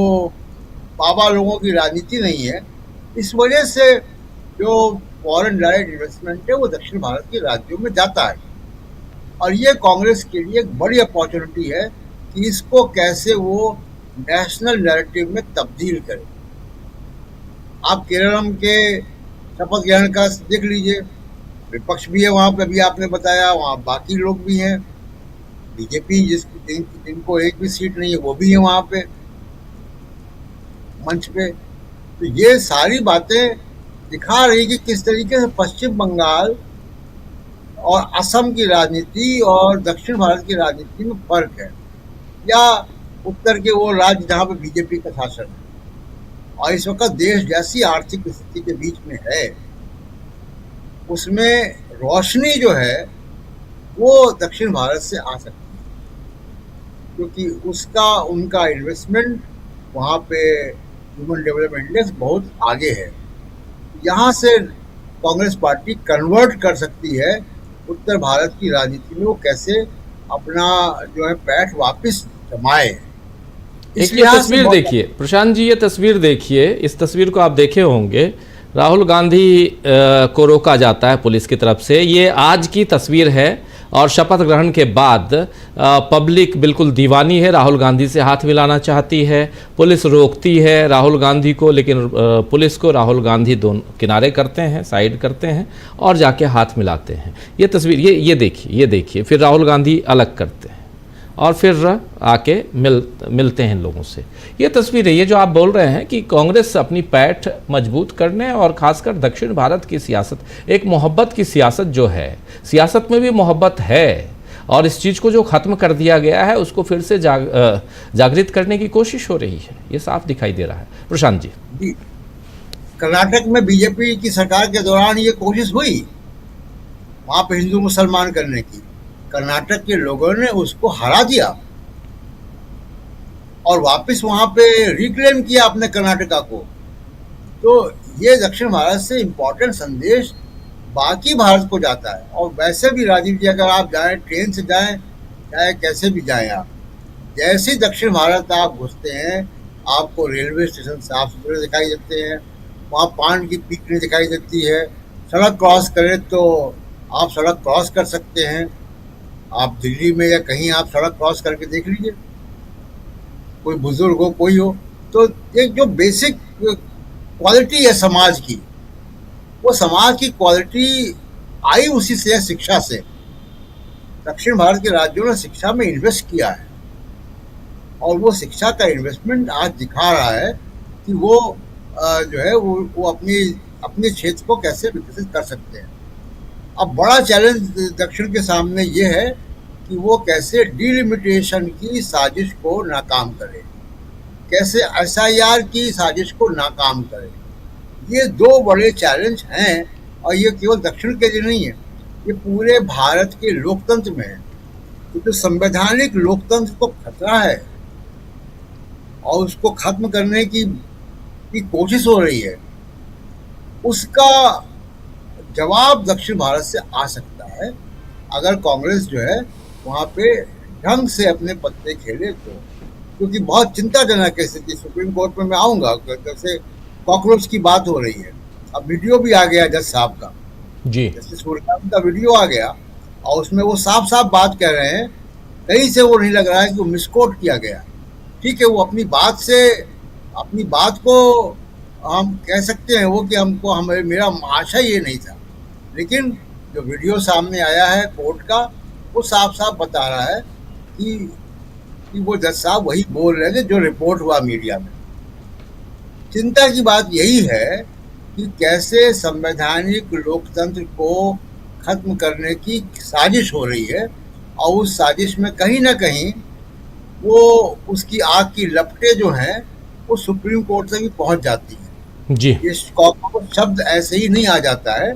बाबा लोगों की राजनीति नहीं है। इस वजह से जो फॉरेन डायरेक्ट इन्वेस्टमेंट है वो दक्षिण भारत के राज्यों में जाता है और ये कांग्रेस के लिए एक बड़ी अपॉर्चुनिटी है कि इसको कैसे वो नेशनल नैरेटिव में तब्दील करे। आप केरल के शपथ ग्रहण का देख लीजिए, विपक्ष भी है वहाँ पे, अभी आपने बताया, वहाँ बाकी लोग भी हैं, बीजेपी जिनको एक भी सीट नहीं है वो भी है वहाँ पे मंच पे। तो ये सारी बातें दिखा रही कि किस तरीके से पश्चिम बंगाल और असम की राजनीति और दक्षिण भारत की राजनीति में फर्क है, या उत्तर के वो राज्य जहाँ पे बीजेपी का शासन है और इस वक्त देश जैसी आर्थिक स्थिति के बीच में है, उसमें रोशनी जो है वो दक्षिण भारत से आ सकती है क्योंकि उनका इन्वेस्टमेंट वहाँ पे ह्यूमन डेवलपमेंट इंडेक्स बहुत आगे है। यहाँ से कांग्रेस पार्टी कन्वर्ट कर सकती है उत्तर भारत की राजनीति में, वो कैसे अपना जो है पैठ वापस जमाए। एक ये तस्वीर देखिए प्रशांत जी, ये तस्वीर देखिए, इस तस्वीर को आप देखे होंगे, राहुल गांधी को रोका जाता है पुलिस की तरफ से। ये आज की तस्वीर है और शपथ ग्रहण के बाद पब्लिक बिल्कुल दीवानी है, राहुल गांधी से हाथ मिलाना चाहती है, पुलिस रोकती है राहुल गांधी को, लेकिन पुलिस को राहुल गांधी दोनों किनारे करते हैं, साइड करते हैं और जाके हाथ मिलाते हैं। ये तस्वीर ये देखिए, फिर राहुल गांधी अलग करते हैं और फिर आके मिलते हैं लोगों से। ये तस्वीर है, ये जो आप बोल रहे हैं कि कांग्रेस अपनी पैठ मजबूत करने और खासकर दक्षिण भारत की सियासत, एक मोहब्बत की सियासत जो है, सियासत में भी मोहब्बत है और इस चीज़ को जो ख़त्म कर दिया गया है उसको फिर से जागृत करने की कोशिश हो रही है, ये साफ दिखाई दे रहा है। प्रशांत जी, कर्नाटक में बीजेपी की सरकार के दौरान ये कोशिश हुई वहाँ पे हिंदू मुसलमान करने की, कर्नाटक के लोगों ने उसको हरा दिया और वापस वहां पे रिक्लेम किया अपने कर्नाटका को। तो ये दक्षिण भारत से इम्पोर्टेंट संदेश बाकी भारत को जाता है। और वैसे भी राजीव जी, अगर आप जाएं, ट्रेन से जाएं, चाहे कैसे भी जाएं, आप जैसे ही दक्षिण भारत आप घुसते हैं आपको रेलवे स्टेशन साफ सुथरे दिखाई देते हैं, वहाँ पान की पीक नहीं दिखाई देती है, सड़क क्रॉस करें तो आप सड़क क्रॉस कर सकते हैं। आप दिल्ली में या कहीं आप सड़क क्रॉस करके देख लीजिए, कोई बुजुर्ग हो, कोई हो, तो एक जो बेसिक क्वालिटी है समाज की, वो समाज की क्वालिटी आई उसी से, शिक्षा से। दक्षिण भारत के राज्यों ने शिक्षा में इन्वेस्ट किया है और वो शिक्षा का इन्वेस्टमेंट आज दिखा रहा है कि वो जो है वो अपने क्षेत्र को कैसे विकसित कर सकते हैं। अब बड़ा चैलेंज दक्षिण के सामने ये है कि वो कैसे डिलिमिटेशन की साजिश को नाकाम करे, कैसे एसआईआर की साजिश को नाकाम करे। ये दो बड़े चैलेंज हैं और ये केवल दक्षिण के लिए नहीं है, ये पूरे भारत के लोकतंत्र में है, क्योंकि तो संवैधानिक लोकतंत्र को खतरा है और उसको खत्म करने की कोशिश हो रही है। उसका जवाब दक्षिण भारत से आ सकता है अगर कांग्रेस जो है वहाँ पे ढंग से अपने पत्ते खेले तो, क्योंकि बहुत चिंताजनक है स्थिति। सुप्रीम कोर्ट में मैं आऊँगा, जैसे कॉकरोच की बात हो रही है, अब वीडियो भी आ गया जज साहब का, जी, जस्टिस सूर्यकांत का वीडियो आ गया और उसमें वो साफ साफ बात कह रहे हैं, कहीं से वो नहीं लग रहा है कि वो मिसकोट किया गया। ठीक है, वो अपनी बात को हम कह सकते हैं वो कि हमको हमें मेरा आशय ये नहीं था, लेकिन जो वीडियो सामने आया है कोर्ट का, वो साफ साफ बता रहा है कि वो जज साहब वही बोल रहे थे जो रिपोर्ट हुआ मीडिया में। चिंता की बात यही है कि कैसे संवैधानिक लोकतंत्र को खत्म करने की साजिश हो रही है, और उस साजिश में कहीं ना कहीं वो उसकी आग की लपटें जो हैं वो सुप्रीम कोर्ट तक भी पहुंच जाती हैं। जी ये शब्द ऐसे ही नहीं आ जाता है,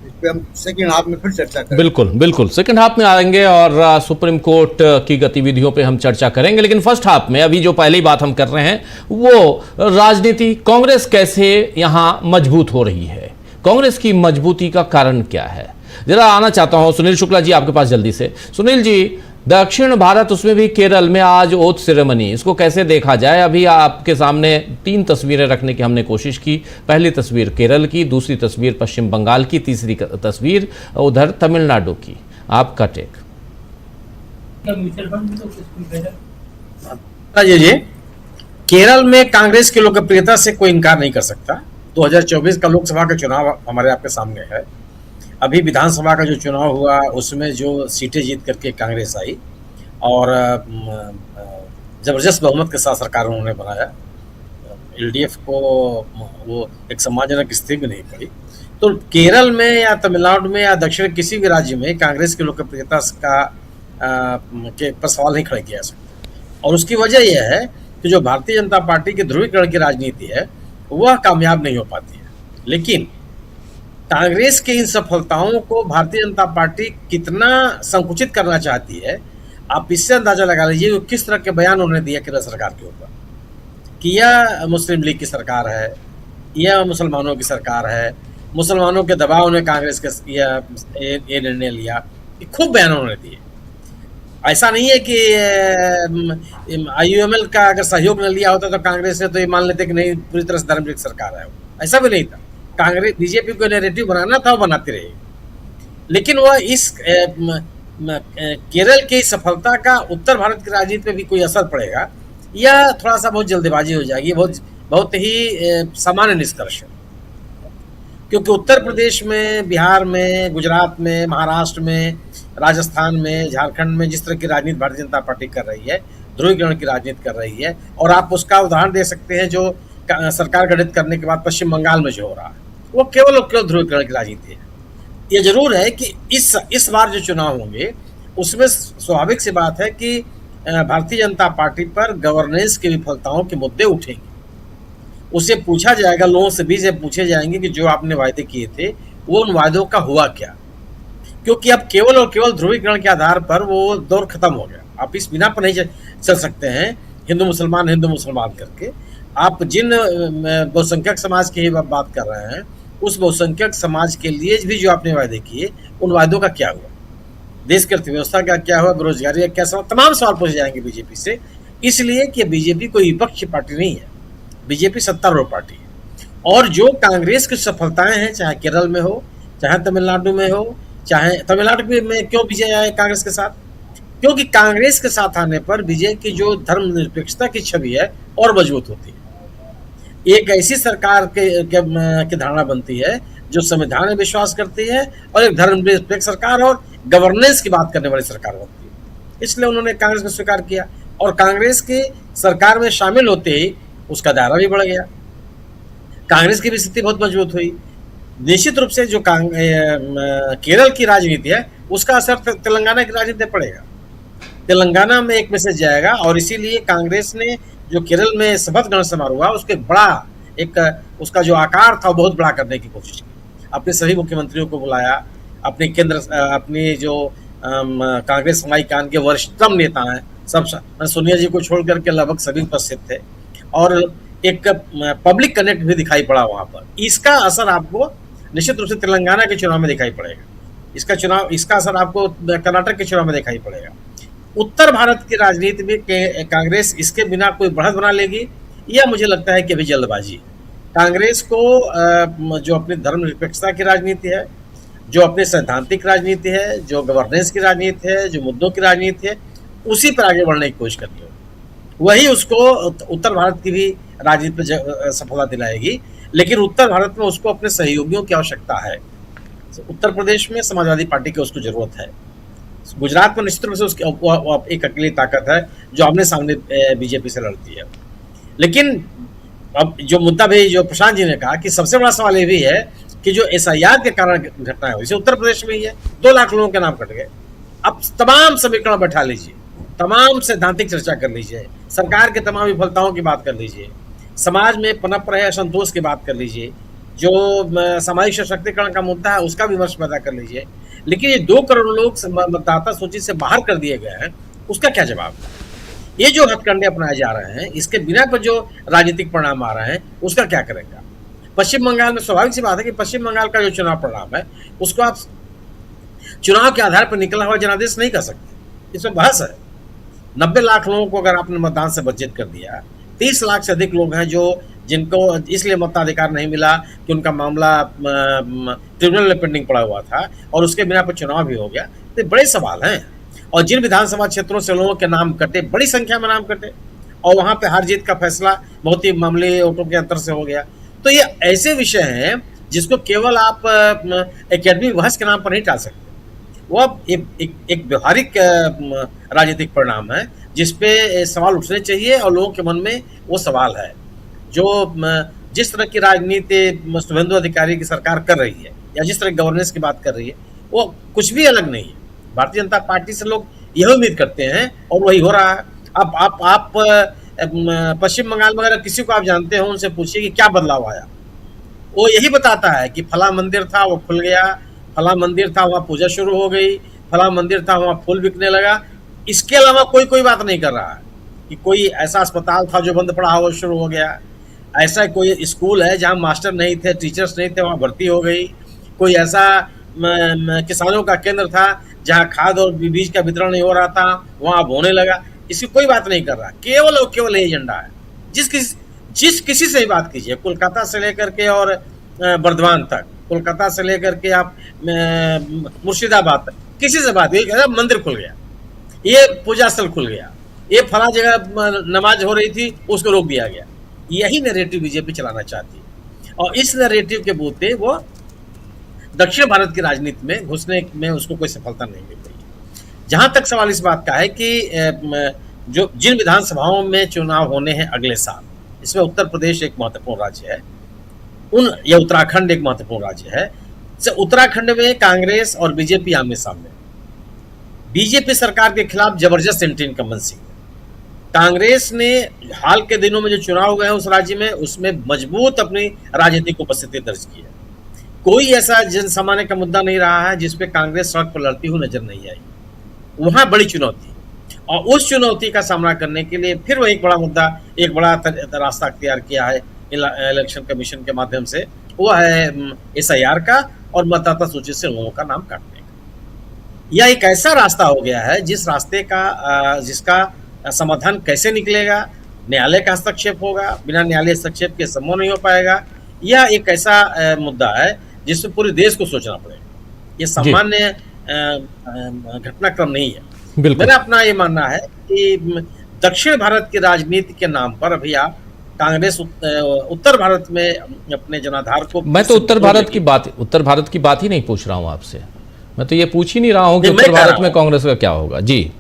इस पे हम सेकेंड हाफ में फिर चर्चा करेंगे। बिल्कुल बिल्कुल, सेकंड हाफ में आएंगे और सुप्रीम कोर्ट की गतिविधियों पे हम चर्चा करेंगे, लेकिन फर्स्ट हाफ में अभी जो पहली बात हम कर रहे हैं वो राजनीति, कांग्रेस कैसे यहां मजबूत हो रही है, कांग्रेस की मजबूती का कारण क्या है। जरा आना चाहता हूं सुनील शुक्ला जी आपके पास जल्दी से। सुनील जी, दक्षिण भारत, उसमें भी केरल में आज ओथ सेरेमनी, इसको कैसे देखा जाए। अभी आपके सामने 3 तस्वीरें रखने की हमने कोशिश की। पहली तस्वीर केरल की, दूसरी तस्वीर पश्चिम बंगाल की, तीसरी तस्वीर उधर तमिलनाडु की। आपका टेक। जी, केरल में कांग्रेस की लोकप्रियता से कोई इनकार नहीं कर सकता। 2024 का लोकसभा का चुनाव हमारे आपके सामने है। अभी विधानसभा का जो चुनाव हुआ उसमें जो सीटें जीत करके कांग्रेस आई और जबरदस्त बहुमत के साथ सरकार उन्होंने बनाया। एलडीएफ को वो एक सम्मानजनक स्थिति भी नहीं पड़ी। तो केरल में या तमिलनाडु में या दक्षिण किसी भी राज्य में कांग्रेस की लोकप्रियता का के पर सवाल नहीं खड़े किया जा सकता, और उसकी वजह यह है कि जो भारतीय जनता पार्टी के ध्रुवीकरण की राजनीति है वह कामयाब नहीं हो पाती है। लेकिन कांग्रेस की इन सफलताओं को भारतीय जनता पार्टी कितना संकुचित करना चाहती है, आप इससे अंदाजा लगा लीजिए कि किस तरह के बयान उन्होंने दिया केरल सरकार के ऊपर कि यह मुस्लिम लीग की सरकार है, यह मुसलमानों की सरकार है, मुसलमानों के दबाव ने कांग्रेस के ये निर्णय लिया। खूब बयान उन्होंने दिए। ऐसा नहीं है कि IUML का अगर सहयोग न लिया होता तो कांग्रेस ने तो ये मान लेते कि नहीं पूरी तरह से धर्मनिरपेक्ष सरकार है। ऐसा भी नहीं था। कांग्रेस बीजेपी को नैरेटिव बनाना था, वो बनाती रही। लेकिन वह इस केरल की सफलता का उत्तर भारत की राजनीति पे भी कोई असर पड़ेगा या थोड़ा सा बहुत जल्दबाजी हो जाएगी, बहुत ही सामान्य निष्कर्ष है। क्योंकि उत्तर प्रदेश में, बिहार में, गुजरात में, महाराष्ट्र में, राजस्थान में, झारखंड में जिस तरह की राजनीति भारतीय जनता पार्टी कर रही है, ध्रुवीकरण की राजनीति कर रही है, और आप उसका उदाहरण दे सकते हैं जो सरकार गठित करने के बाद पश्चिम बंगाल में जो हो रहा है, वो केवल ध्रुवीकरण की राजनीति है। ये जरूर है कि इस बार जो चुनाव होंगे उसमें स्वाभाविक सी बात है कि भारतीय जनता पार्टी पर गवर्नेंस की विफलताओं के मुद्दे उठेंगे। उसे पूछा जाएगा, लोगों से भी पूछे जाएंगे कि जो आपने वायदे किए थे वो उन वायदों का हुआ क्या। क्योंकि अब केवल और केवल ध्रुवीकरण के आधार पर वो दौर खत्म हो गया। आप इस बिना पर नहीं चल सकते हैं हिंदू मुसलमान करके। आप जिन बहुसंख्यक समाज की बात कर रहे हैं, उस बहुसंख्यक समाज के लिए भी जो आपने वायदे किए, उन वायदों का क्या हुआ, देश की अर्थव्यवस्था का क्या हुआ, बेरोजगारी का क्या सवाल, तमाम सवाल पूछे जाएंगे बीजेपी से। इसलिए कि बीजेपी कोई विपक्षी पार्टी नहीं है, बीजेपी सत्तारूढ़ पार्टी है। और जो कांग्रेस की सफलताएं हैं, चाहे केरल में हो, चाहे तमिलनाडु में हो, चाहे तमिलनाडु में क्यों विजय आए कांग्रेस के साथ, क्योंकि कांग्रेस के साथ आने पर विजय की जो धर्मनिरपेक्षता की छवि है और मजबूत होती है। एक ऐसी सरकार की धारणा बनती है जो संविधान में विश्वास करती है, और एक धर्मनिरपेक्ष सरकार और गवर्नेंस की बात करने वाली सरकार बनती है। इसलिए उन्होंने कांग्रेस को स्वीकार किया, और कांग्रेस की सरकार में शामिल होते ही उसका दायरा भी बढ़ गया, कांग्रेस की भी स्थिति बहुत मजबूत हुई। निश्चित रूप से जो केरल की राजनीति है उसका असर तेलंगाना की राजनीति में पड़ेगा। तेलंगाना में एक मैसेज जाएगा, और इसीलिए कांग्रेस ने जो केरल में शपथ ग्रहण समारोह हुआ उसके उसका जो आकार था वो बहुत बड़ा करने की कोशिश की। अपने सभी मुख्यमंत्रियों को बुलाया, अपने जो कांग्रेस हमाईकान के वरिष्ठतम नेता हैं सब, सोनिया जी को छोड़ करके लगभग सभी उपस्थित थे, और एक पब्लिक कनेक्ट भी दिखाई पड़ा वहां पर। इसका असर आपको निश्चित रूप से तेलंगाना के चुनाव में दिखाई पड़ेगा। इसका असर आपको कर्नाटक के चुनाव में दिखाई पड़ेगा। उत्तर भारत की राजनीति में कांग्रेस इसके बिना कोई बढ़त बना लेगी, यह मुझे लगता है कि अभी जल्दबाजी। कांग्रेस को जो अपनी धर्मनिरपेक्षता की राजनीति है जो अपनी सैद्धांतिक राजनीति है, जो गवर्नेंस की राजनीति है, जो मुद्दों की राजनीति है, उसी पर आगे बढ़ने की कोशिश करनी होगी। वही उसको उत्तर भारत की भी राजनीति पर सफलता दिलाएगी। लेकिन उत्तर भारत में उसको अपने सहयोगियों की आवश्यकता है। उत्तर प्रदेश में समाजवादी पार्टी की उसको जरूरत है। गुजरात में निश्चित रूप से उसकी एक अकेली ताकत है जो आमने सामने बीजेपी से लड़ती है। लेकिन अब जो मुद्दा भी जो प्रशांत जी ने कहा कि सबसे बड़ा सवाल ये भी है कि जो SIR के कारण घटना है, जैसे उत्तर प्रदेश में ही है, 2 लाख लोगों के नाम कट गए। अब तमाम समीकरण बैठा लीजिए, तमाम सैद्धांतिक चर्चा कर लीजिए, सरकार के तमाम विफलताओं की बात कर लीजिए, समाज में पनप रहे असंतोष की बात कर लीजिए, जो सामाजिक सशक्तिकरण का मुद्दा है उसका विमर्श पैदा कर लीजिए। लेकिन ये 2 करोड़ लोग मतदाता सूची से बाहर कर दिए गए हैं, उसका क्या जवाब है? ये जो हथकंडे अपनाए जा रहे हैं, इसके बिना पर जो राजनीतिक परिणाम आ रहे हैं, उसका क्या करेगा? पश्चिम बंगाल में स्वाभाविक सी बात है कि पश्चिम बंगाल का जो चुनाव परिणाम है, उसको आप चुनाव के आधार पर निकला हुआ जनादेश नहीं कर सकते। इसमें बहस है। 90 लाख लोगों को अगर आपने मतदान से वंचित कर दिया, 30 लाख से अधिक लोग हैं जो जिनको इसलिए मताधिकार नहीं मिला कि उनका मामला ट्रिब्यूनल में पेंडिंग पड़ा हुआ था और उसके बिना पर चुनाव भी हो गया। तो बड़े सवाल हैं। और जिन विधानसभा क्षेत्रों से लोगों के नाम कटे, बड़ी संख्या में नाम कटे, और वहाँ पे हार जीत का फैसला बहुत ही मामूली वोटों के अंतर से हो गया। तो ये ऐसे विषय हैं जिसको केवल आप एकेडमिक बहस के नाम पर नहीं टाल सकते। वो अब एक व्यवहारिक राजनीतिक परिणाम है जिसपे सवाल उठने चाहिए और लोगों के मन में वो सवाल है। जो जिस तरह की राजनीति शुभेंदु अधिकारी की सरकार कर रही है या जिस तरह गवर्नेंस की बात कर रही है, वो कुछ भी अलग नहीं है। भारतीय जनता पार्टी से लोग यही उम्मीद करते हैं और वही हो रहा है। अब आप पश्चिम बंगाल में अगर किसी को आप जानते हो, उनसे पूछिए कि क्या बदलाव आया, वो यही बताता है कि फला मंदिर था वो खुल गया, फला मंदिर था वहाँ पूजा शुरू हो गई, फला मंदिर था वहाँ फूल बिकने लगा। इसके अलावा कोई बात नहीं कर रहा है कि कोई ऐसा अस्पताल था जो बंद पड़ा हो शुरू हो गया, ऐसा कोई स्कूल है जहाँ मास्टर नहीं थे, टीचर्स नहीं थे, वहाँ भर्ती हो गई, कोई ऐसा किसानों का केंद्र था जहाँ खाद और बीज का वितरण नहीं हो रहा था, वहाँ अब होने लगा। इसकी कोई बात नहीं कर रहा, केवल और केवल यही एजेंडा है। जिस किसी से ही बात कीजिए, कोलकाता से लेकर के और बर्धमान तक, कोलकाता से लेकर के आप मुर्शिदाबाद तक, किसी से बात यही, मंदिर खुल गया, ये पूजा स्थल खुल गया, ये फला जगह नमाज हो रही थी उसको रोक दिया गया। यही नैरेटिव बीजेपी चलाना चाहती है और इस नैरेटिव के बोलते वो दक्षिण भारत की राजनीति में घुसने में उसको कोई सफलता नहीं मिल रही है। जहां तक सवाल इस बात का है कि जो जिन विधानसभाओं में चुनाव होने हैं अगले साल, इसमें उत्तर प्रदेश एक महत्वपूर्ण राज्य है, या उत्तराखंड एक महत्वपूर्ण राज्य है। उत्तराखंड में कांग्रेस और बीजेपी आमने सामने। बीजेपी सरकार के खिलाफ जबरदस्त एंटी इनकम्बेंसी। कांग्रेस ने हाल के दिनों में जो चुनाव हुए हैं उस राज्य में, उसमें मजबूत अपनी राजनीतिक उपस्थिति दर्ज की है। कोई ऐसा जन सामान्य का मुद्दा नहीं रहा है जिसपे कांग्रेस सड़क पर लड़ती हुई नजर नहीं आई। वहां बड़ी चुनौती, और उस चुनौती का सामना करने के लिए फिर वो एक बड़ा मुद्दा, एक बड़ा रास्ता अख्तियार किया है इलेक्शन कमीशन के माध्यम से, वो है SIR का और मतदाता सूची से लोगों का नाम काटने का। यह एक ऐसा रास्ता हो गया है जिस रास्ते का जिसका समाधान कैसे निकलेगा, न्यायालय का हस्तक्षेप होगा, बिना न्यायालय हस्तक्षेप के संभव नहीं हो पाएगा। यह एक ऐसा मुद्दा है जिसमें पूरे देश को सोचना पड़ेगा। ये सामान्य घटनाक्रम नहीं है। मेरा अपना ये मानना है कि दक्षिण भारत की राजनीति के नाम पर अभी आप कांग्रेस उत्तर भारत में अपने जनाधार को, मैं तो उत्तर भारत की बात ही नहीं पूछ रहा हूं आपसे। मैं तो ये पूछ ही नहीं रहा हूं कि उत्तर भारत में कांग्रेस का क्या होगा। जी,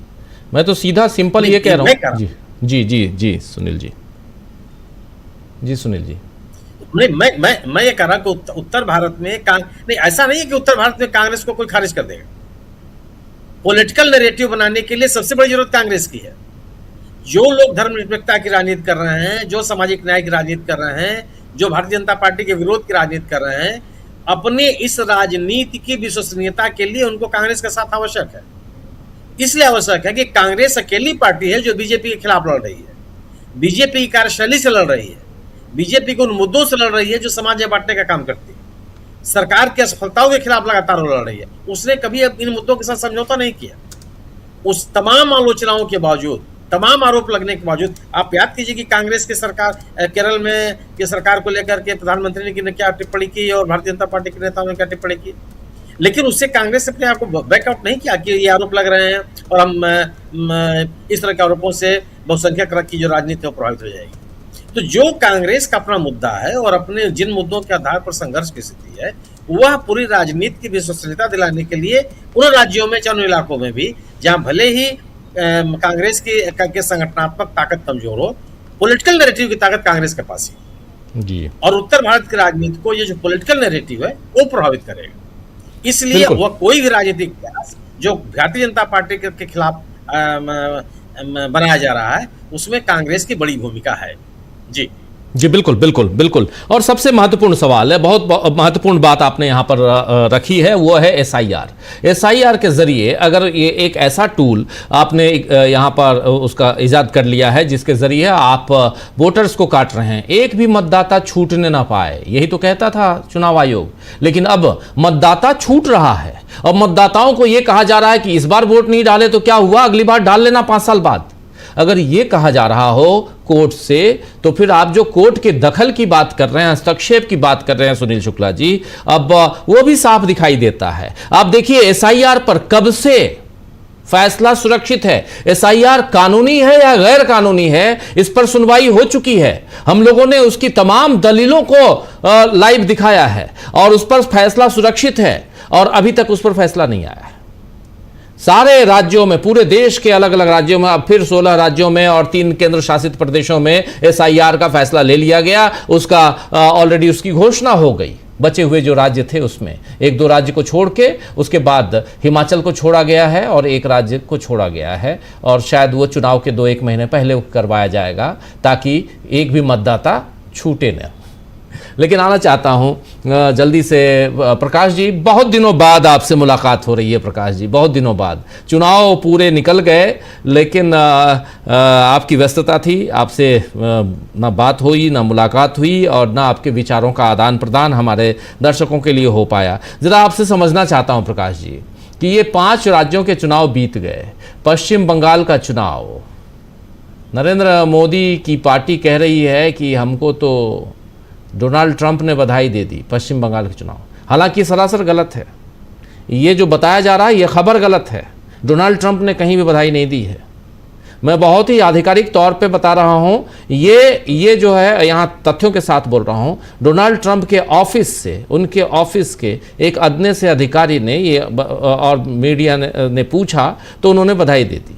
मैं तो सीधा सिंपल ये कह रहा हूँ। जी सुनील जी नहीं, मैं ये कह रहा हूँ कि उत्तर भारत में नहीं, ऐसा नहीं है कि उत्तर भारत में कांग्रेस को कोई खारिज कर देगा। पॉलिटिकल नैरेटिव बनाने के लिए सबसे बड़ी जरूरत कांग्रेस की है। जो लोग धर्मनिरपेक्षता की राजनीति कर रहे हैं, जो सामाजिक न्याय की राजनीति कर रहे हैं, जो भारतीय जनता पार्टी के विरोध की राजनीति कर रहे हैं, अपने इस राजनीति की विश्वसनीयता के लिए उनको कांग्रेस का साथ आवश्यक है। इसलिए आवश्यक है कि कांग्रेस अकेली पार्टी है जो बीजेपी के खिलाफ लड़ रही है, बीजेपी की कार्यशैली से लड़ रही है, बीजेपी को उन मुद्दों से लड़ रही है जो समाज में बांटने का काम करती है, सरकार की असफलताओं के खिलाफ लगातार लड़ रही है। उसने कभी इन मुद्दों के साथ समझौता नहीं किया। उस तमाम आलोचनाओं के बावजूद, तमाम आरोप लगने के बावजूद, आप याद कीजिए कि कांग्रेस की सरकार, केरल में की सरकार को लेकर के प्रधानमंत्री ने क्या टिप्पणी की और भारतीय जनता पार्टी के नेताओं ने क्या टिप्पणी की। लेकिन उससे कांग्रेस ने अपने आप को बैकआउट नहीं किया कि ये आरोप लग रहे हैं और हम इस तरह के आरोपों से बहुसंख्यक की जो राजनीति है वो प्रभावित हो जाएगी। तो जो कांग्रेस का अपना मुद्दा है और अपने जिन मुद्दों के आधार पर संघर्ष की स्थिति है, वह पूरी राजनीति की विश्वसनीयता दिलाने के लिए उन राज्यों में, चाहे उन इलाकों में भी जहां भले ही कांग्रेस के संगठनात्मक ताकत कमजोर हो, पॉलिटिकल नैरेटिव की ताकत कांग्रेस के पास ही जी। और उत्तर भारत की राजनीति को ये जो पॉलिटिकल नैरेटिव है वो प्रभावित करेगा। इसलिए वह कोई भी राजनीतिक प्रयास जो भारतीय जनता पार्टी के खिलाफ बनाया जा रहा है उसमें कांग्रेस की बड़ी भूमिका है। जी जी, बिल्कुल बिल्कुल बिल्कुल। और सबसे महत्वपूर्ण सवाल है, बहुत महत्वपूर्ण बात आपने यहाँ पर रखी है, वो है एसआईआर। एसआईआर के जरिए अगर ये एक ऐसा टूल आपने यहाँ पर उसका इजाद कर लिया है जिसके जरिए आप वोटर्स को काट रहे हैं, एक भी मतदाता छूटने ना पाए, यही तो कहता था चुनाव आयोग। लेकिन अब मतदाता छूट रहा है और मतदाताओं को ये कहा जा रहा है कि इस बार वोट नहीं डाले तो क्या हुआ, अगली बार डाल लेना 5 साल बाद। अगर ये कहा जा रहा हो कोर्ट से, तो फिर आप जो कोर्ट के दखल की बात कर रहे हैं, हस्तक्षेप की बात कर रहे हैं सुनील शुक्ला जी, अब वो भी साफ दिखाई देता है। आप देखिए एसआईआर पर कब से फैसला सुरक्षित है, एसआईआर कानूनी है या गैर कानूनी है, इस पर सुनवाई हो चुकी है। हम लोगों ने उसकी तमाम दलीलों को लाइव दिखाया है और उस पर फैसला सुरक्षित है और अभी तक उस पर फैसला नहीं आया है। सारे राज्यों में, पूरे देश के अलग अलग राज्यों में, अब फिर 16 राज्यों में और 3 केंद्र शासित प्रदेशों में एसआईआर का फैसला ले लिया गया। उसका ऑलरेडी उसकी घोषणा हो गई। बचे हुए जो राज्य थे उसमें 1-2 राज्य को छोड़ के, उसके बाद हिमाचल को छोड़ा गया है और 1 राज्य को छोड़ा गया है और शायद वो चुनाव के 2-1 महीने पहले करवाया जाएगा ताकि एक भी मतदाता छूटे न। लेकिन आना चाहता हूं जल्दी से प्रकाश जी, बहुत दिनों बाद आपसे मुलाकात हो रही है। प्रकाश जी, बहुत दिनों बाद, चुनाव पूरे निकल गए लेकिन आपकी व्यस्तता थी, आपसे ना बात हुई, ना मुलाकात हुई और ना आपके विचारों का आदान प्रदान हमारे दर्शकों के लिए हो पाया। ज़रा आपसे समझना चाहता हूं प्रकाश जी कि ये 5 राज्यों के चुनाव बीत गए, पश्चिम बंगाल का चुनाव, नरेंद्र मोदी की पार्टी कह रही है कि हमको तो डोनाल्ड ट्रंप ने बधाई दे दी पश्चिम बंगाल के चुनाव। हालांकि सरासर गलत है, ये जो बताया जा रहा है ये खबर गलत है। डोनाल्ड ट्रंप ने कहीं भी बधाई नहीं दी है। मैं बहुत ही आधिकारिक तौर पे बता रहा हूं, ये जो है यहाँ तथ्यों के साथ बोल रहा हूं। डोनाल्ड ट्रंप के ऑफिस से, उनके ऑफिस के एक अदने से अधिकारी ने ये और मीडिया ने पूछा तो उन्होंने बधाई दे दी।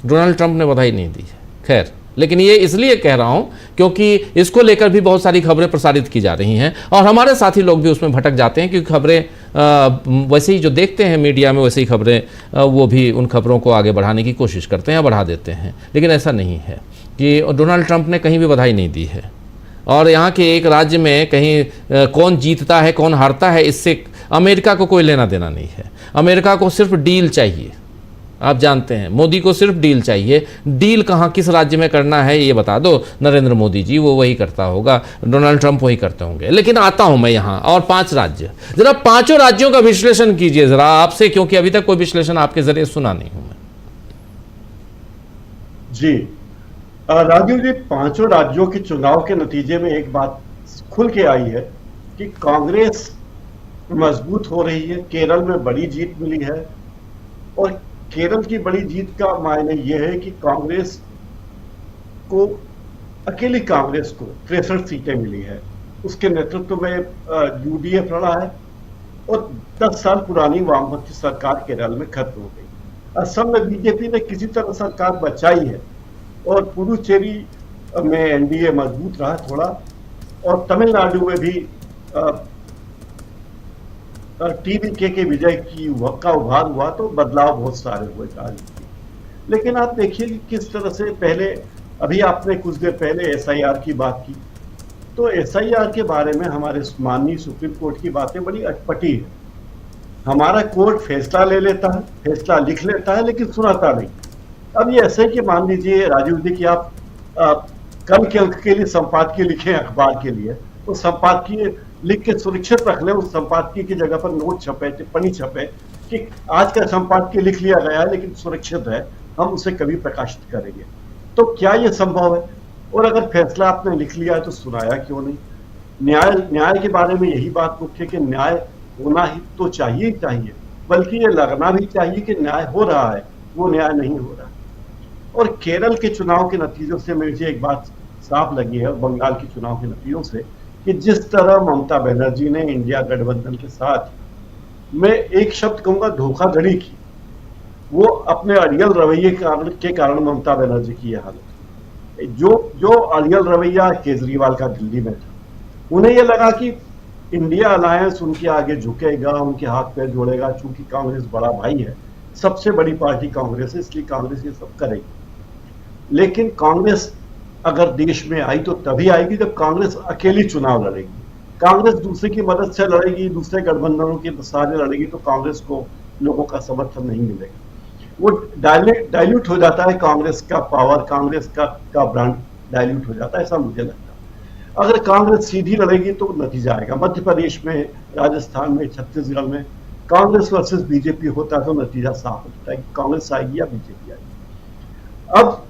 डोनाल्ड ट्रंप ने बधाई नहीं दी है। खैर, लेकिन ये इसलिए कह रहा हूं क्योंकि इसको लेकर भी बहुत सारी खबरें प्रसारित की जा रही हैं और हमारे साथी लोग भी उसमें भटक जाते हैं क्योंकि खबरें वैसे ही जो देखते हैं मीडिया में, वैसे ही खबरें वो भी उन खबरों को आगे बढ़ाने की कोशिश करते हैं या बढ़ा देते हैं। लेकिन ऐसा नहीं है कि डोनाल्ड ट्रंप ने कहीं भी बधाई नहीं दी है। और यहाँ के एक राज्य में कहीं कौन जीतता है कौन हारता है, इससे अमेरिका को कोई लेना देना नहीं है। अमेरिका को सिर्फ डील चाहिए। आप जानते हैं मोदी को सिर्फ डील चाहिए। डील कहाँ, किस राज्य में करना है ये बता दो नरेंद्र मोदी जी, वो वही करता होगा, डोनाल्ड ट्रंप वही करते होंगे। लेकिन आता हूं मैं यहाँ और 5 राज्य, जरा 5 राज्यों का विश्लेषण कीजिए जरा आपसे, क्योंकि अभी तक कोई विश्लेषण आपके जरिए सुना नहीं हूं मैं। जी राजीव जी, 5 राज्यों के चुनाव के नतीजे में एक बात खुल के आई है कि कांग्रेस मजबूत हो रही है। केरल में बड़ी जीत मिली है और केरल की बड़ी जीत का मायने यह है कि कांग्रेस को, अकेली कांग्रेस को 63 सीटें मिली है। उसके नेतृत्व में यूडीएफ लड़ा है और 10 साल पुरानी वामपंथ की सरकार केरल में खत्म हो गई। असम में बीजेपी ने किसी तरह सरकार बचाई है और पुडुचेरी में एनडीए मजबूत रहा थोड़ा, और तमिलनाडु में भी टीवीके के विजय का उभार हुआ तो बदलाव बहुत सारे हुए राजनीति। लेकिन आप देखिए कि किस तरह से पहले, अभी आपने कुछ देर पहले एसआईआर की बात की, तो एसआईआर के बारे में हमारे माननीय सुप्रीम कोर्ट की बातें बड़ी अटपटी है। हमारा कोर्ट फैसला ले लेता है, फैसला लिख लेता है, लेकिन सुनाता नहीं। अब ये ऐसे कि मान लीजिए राजीव जी कि आप कल के अंक के लिए संपादकीय लिखें अखबार के लिए, तो संपादकीय लिख के सुरक्षित रख लें, उस संपादकीय की जगह पर नोट छपे, टिप्पणी छपे कि आज का संपादकीय लिख लिया गया है लेकिन सुरक्षित है, हम उसे कभी प्रकाशित करेंगे। तो क्या ये संभव है? और अगर फैसला आपने लिख लिया है तो सुनाया क्यों नहीं? न्याय के बारे में यही बात मुख्य कि न्याय होना ही तो चाहिए ही चाहिए, बल्कि ये लगना भी चाहिए कि न्याय हो रहा है, वो न्याय नहीं हो रहा। और केरल के चुनाव के नतीजों से मुझे एक बात साफ लगी है, और बंगाल के चुनाव के नतीजों से, कि जिस तरह ममता बनर्जी ने इंडिया गठबंधन के साथ, मैं एक शब्द कहूंगा, धोखाधड़ी की, वो अपने अड़ियल रवैये के कारण ममता बनर्जी की यह हालत। जो अड़ियल रवैया केजरीवाल का दिल्ली में था, उन्हें यह लगा कि इंडिया अलायंस उनके आगे झुकेगा, उनके हाथ पैर जोड़ेगा, चूंकि कांग्रेस बड़ा भाई है, सबसे बड़ी पार्टी कांग्रेस है, इसलिए कांग्रेस ये सब करेगी। लेकिन कांग्रेस अगर देश में आई तो तभी आएगी जब कांग्रेस अकेली चुनाव लड़ेगी। कांग्रेस दूसरे की मदद से लड़ेगी, दूसरे गठबंधनों के सहारे लड़ेगी, तो कांग्रेस को लोगों का समर्थन नहीं मिलेगा। वो डाइल्यूट हो जाता है, कांग्रेस का पावर, कांग्रेस का ब्रांड डाइल्यूट हो जाता है, ऐसा मुझे लगता है। अगर कांग्रेस सीधी लड़ेगी तो नतीजा आएगा। मध्य प्रदेश में, राजस्थान में, छत्तीसगढ़ में कांग्रेस वर्सेस बीजेपी होता है तो नतीजा साफ होता है कि कांग्रेस आएगी या बीजेपी आएगी। अब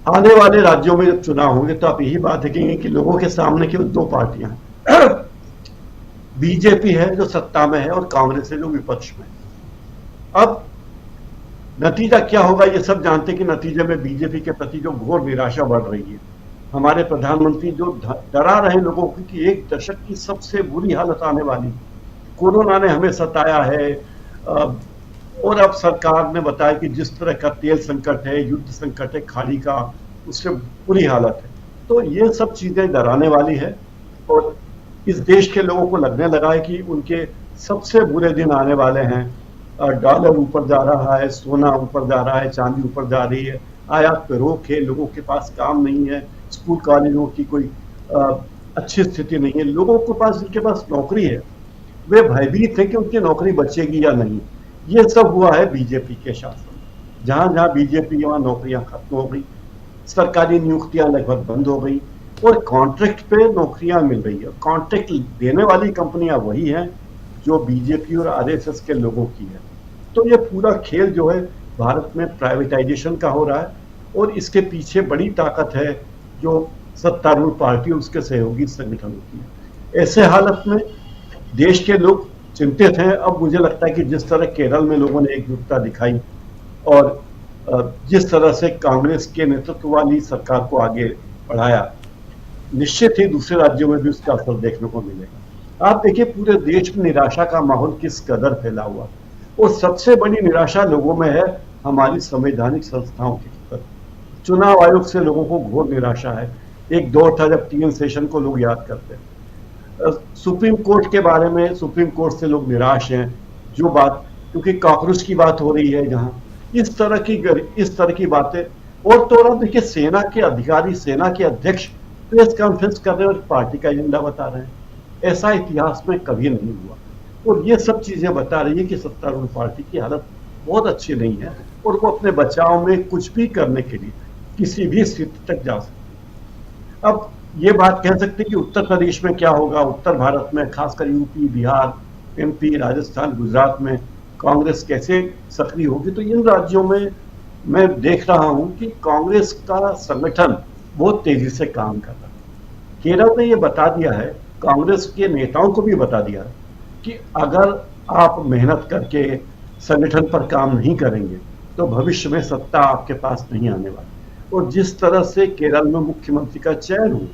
आने वाले राज्यों में जब चुनाव होंगे तो आप यही बात देखेंगे कि लोगों के सामने केवल दो पार्टियां हैं, बीजेपी है जो सत्ता में है और कांग्रेस है जो विपक्ष में है। अब नतीजा क्या होगा ये सब जानते कि नतीजे में बीजेपी के प्रति जो घोर निराशा बढ़ रही है, हमारे प्रधानमंत्री जो डरा रहे लोगों को कि एक दशक की सबसे बुरी हालत आने वाली, कोरोना ने हमें सताया है, और अब सरकार ने बताया कि जिस तरह का तेल संकट है, युद्ध संकट है खाड़ी का, उससे बुरी हालत है। तो ये सब चीजें डराने वाली है और इस देश के लोगों को लगने लगा है कि उनके सबसे बुरे दिन आने वाले हैं। डॉलर ऊपर जा रहा है, सोना ऊपर जा रहा है, चांदी ऊपर जा रही है, आयात पे रोक है, लोगों के पास काम नहीं है, स्कूल कॉलेजों की कोई अच्छी स्थिति नहीं है, लोगों के पास जिनके पास नौकरी है वे भयभीत है कि उनकी नौकरी बचेगी या नहीं। ये सब हुआ है बीजेपी के शासन। जहां जहां बीजेपी, वहां नौकरियां खत्म हो गई, सरकारी नियुक्तियां लगभग बंद हो गई और कॉन्ट्रैक्ट पे नौकरियां मिल रही है। कॉन्ट्रैक्ट देने वाली कंपनियां वही हैं जो बीजेपी और आरएसएस के लोगों की है। तो ये पूरा खेल जो है भारत में प्राइवेटाइजेशन का हो रहा है और इसके पीछे बड़ी ताकत है जो सत्तारूढ़ पार्टी और उसके सहयोगी संगठनों की है। ऐसे हालत में देश के लोग चिंतित हैं। अब मुझे लगता है कि जिस तरह केरल में लोगों ने एकजुटता दिखाई और जिस तरह से कांग्रेस के नेतृत्व वाली सरकार को आगे बढ़ाया, निश्चित ही दूसरे राज्यों में भी उसका असर देखने को मिलेगा। आप देखिए पूरे देश में निराशा का माहौल किस कदर फैला हुआ, और सबसे बड़ी निराशा लोगों में है हमारी संवैधानिक संस्थाओं की तरफ। चुनाव आयोग से लोगों को घोर निराशा है। एक दौर था जब 3 सेशन को लोग याद करते हैं। सुप्रीम कोर्ट के बारे में, सुप्रीम कोर्ट से लोग निराश हैं, जो बात, क्योंकि कॉकरोच की बात हो रही है जहां, इस तरह की बातें। और तो और देखिए सेना के अधिकारी, सेना के अध्यक्ष प्रेस कॉन्फ्रेंस कर रहे हैं और पार्टी का एजेंडा बता रहे हैं। ऐसा इतिहास में कभी नहीं हुआ और ये सब चीजें बता रही है कि सत्तारूढ़ पार्टी की हालत बहुत अच्छी नहीं है और वो अपने बचाव में कुछ भी करने के लिए किसी भी स्थिति तक जा सकती। अब ये बात कह सकते हैं कि उत्तर प्रदेश में क्या होगा, उत्तर भारत में खासकर यूपी, बिहार, एमपी, राजस्थान, गुजरात में कांग्रेस कैसे सक्रिय होगी। तो इन राज्यों में मैं देख रहा हूं कि कांग्रेस का संगठन बहुत तेजी से काम कर रहा है। केरल ने ये बता दिया है, कांग्रेस के नेताओं को भी बता दिया है कि अगर आप मेहनत करके संगठन पर काम नहीं करेंगे तो भविष्य में सत्ता आपके पास नहीं आने वाली। और जिस तरह से केरल में मुख्यमंत्री का चयन हुआ,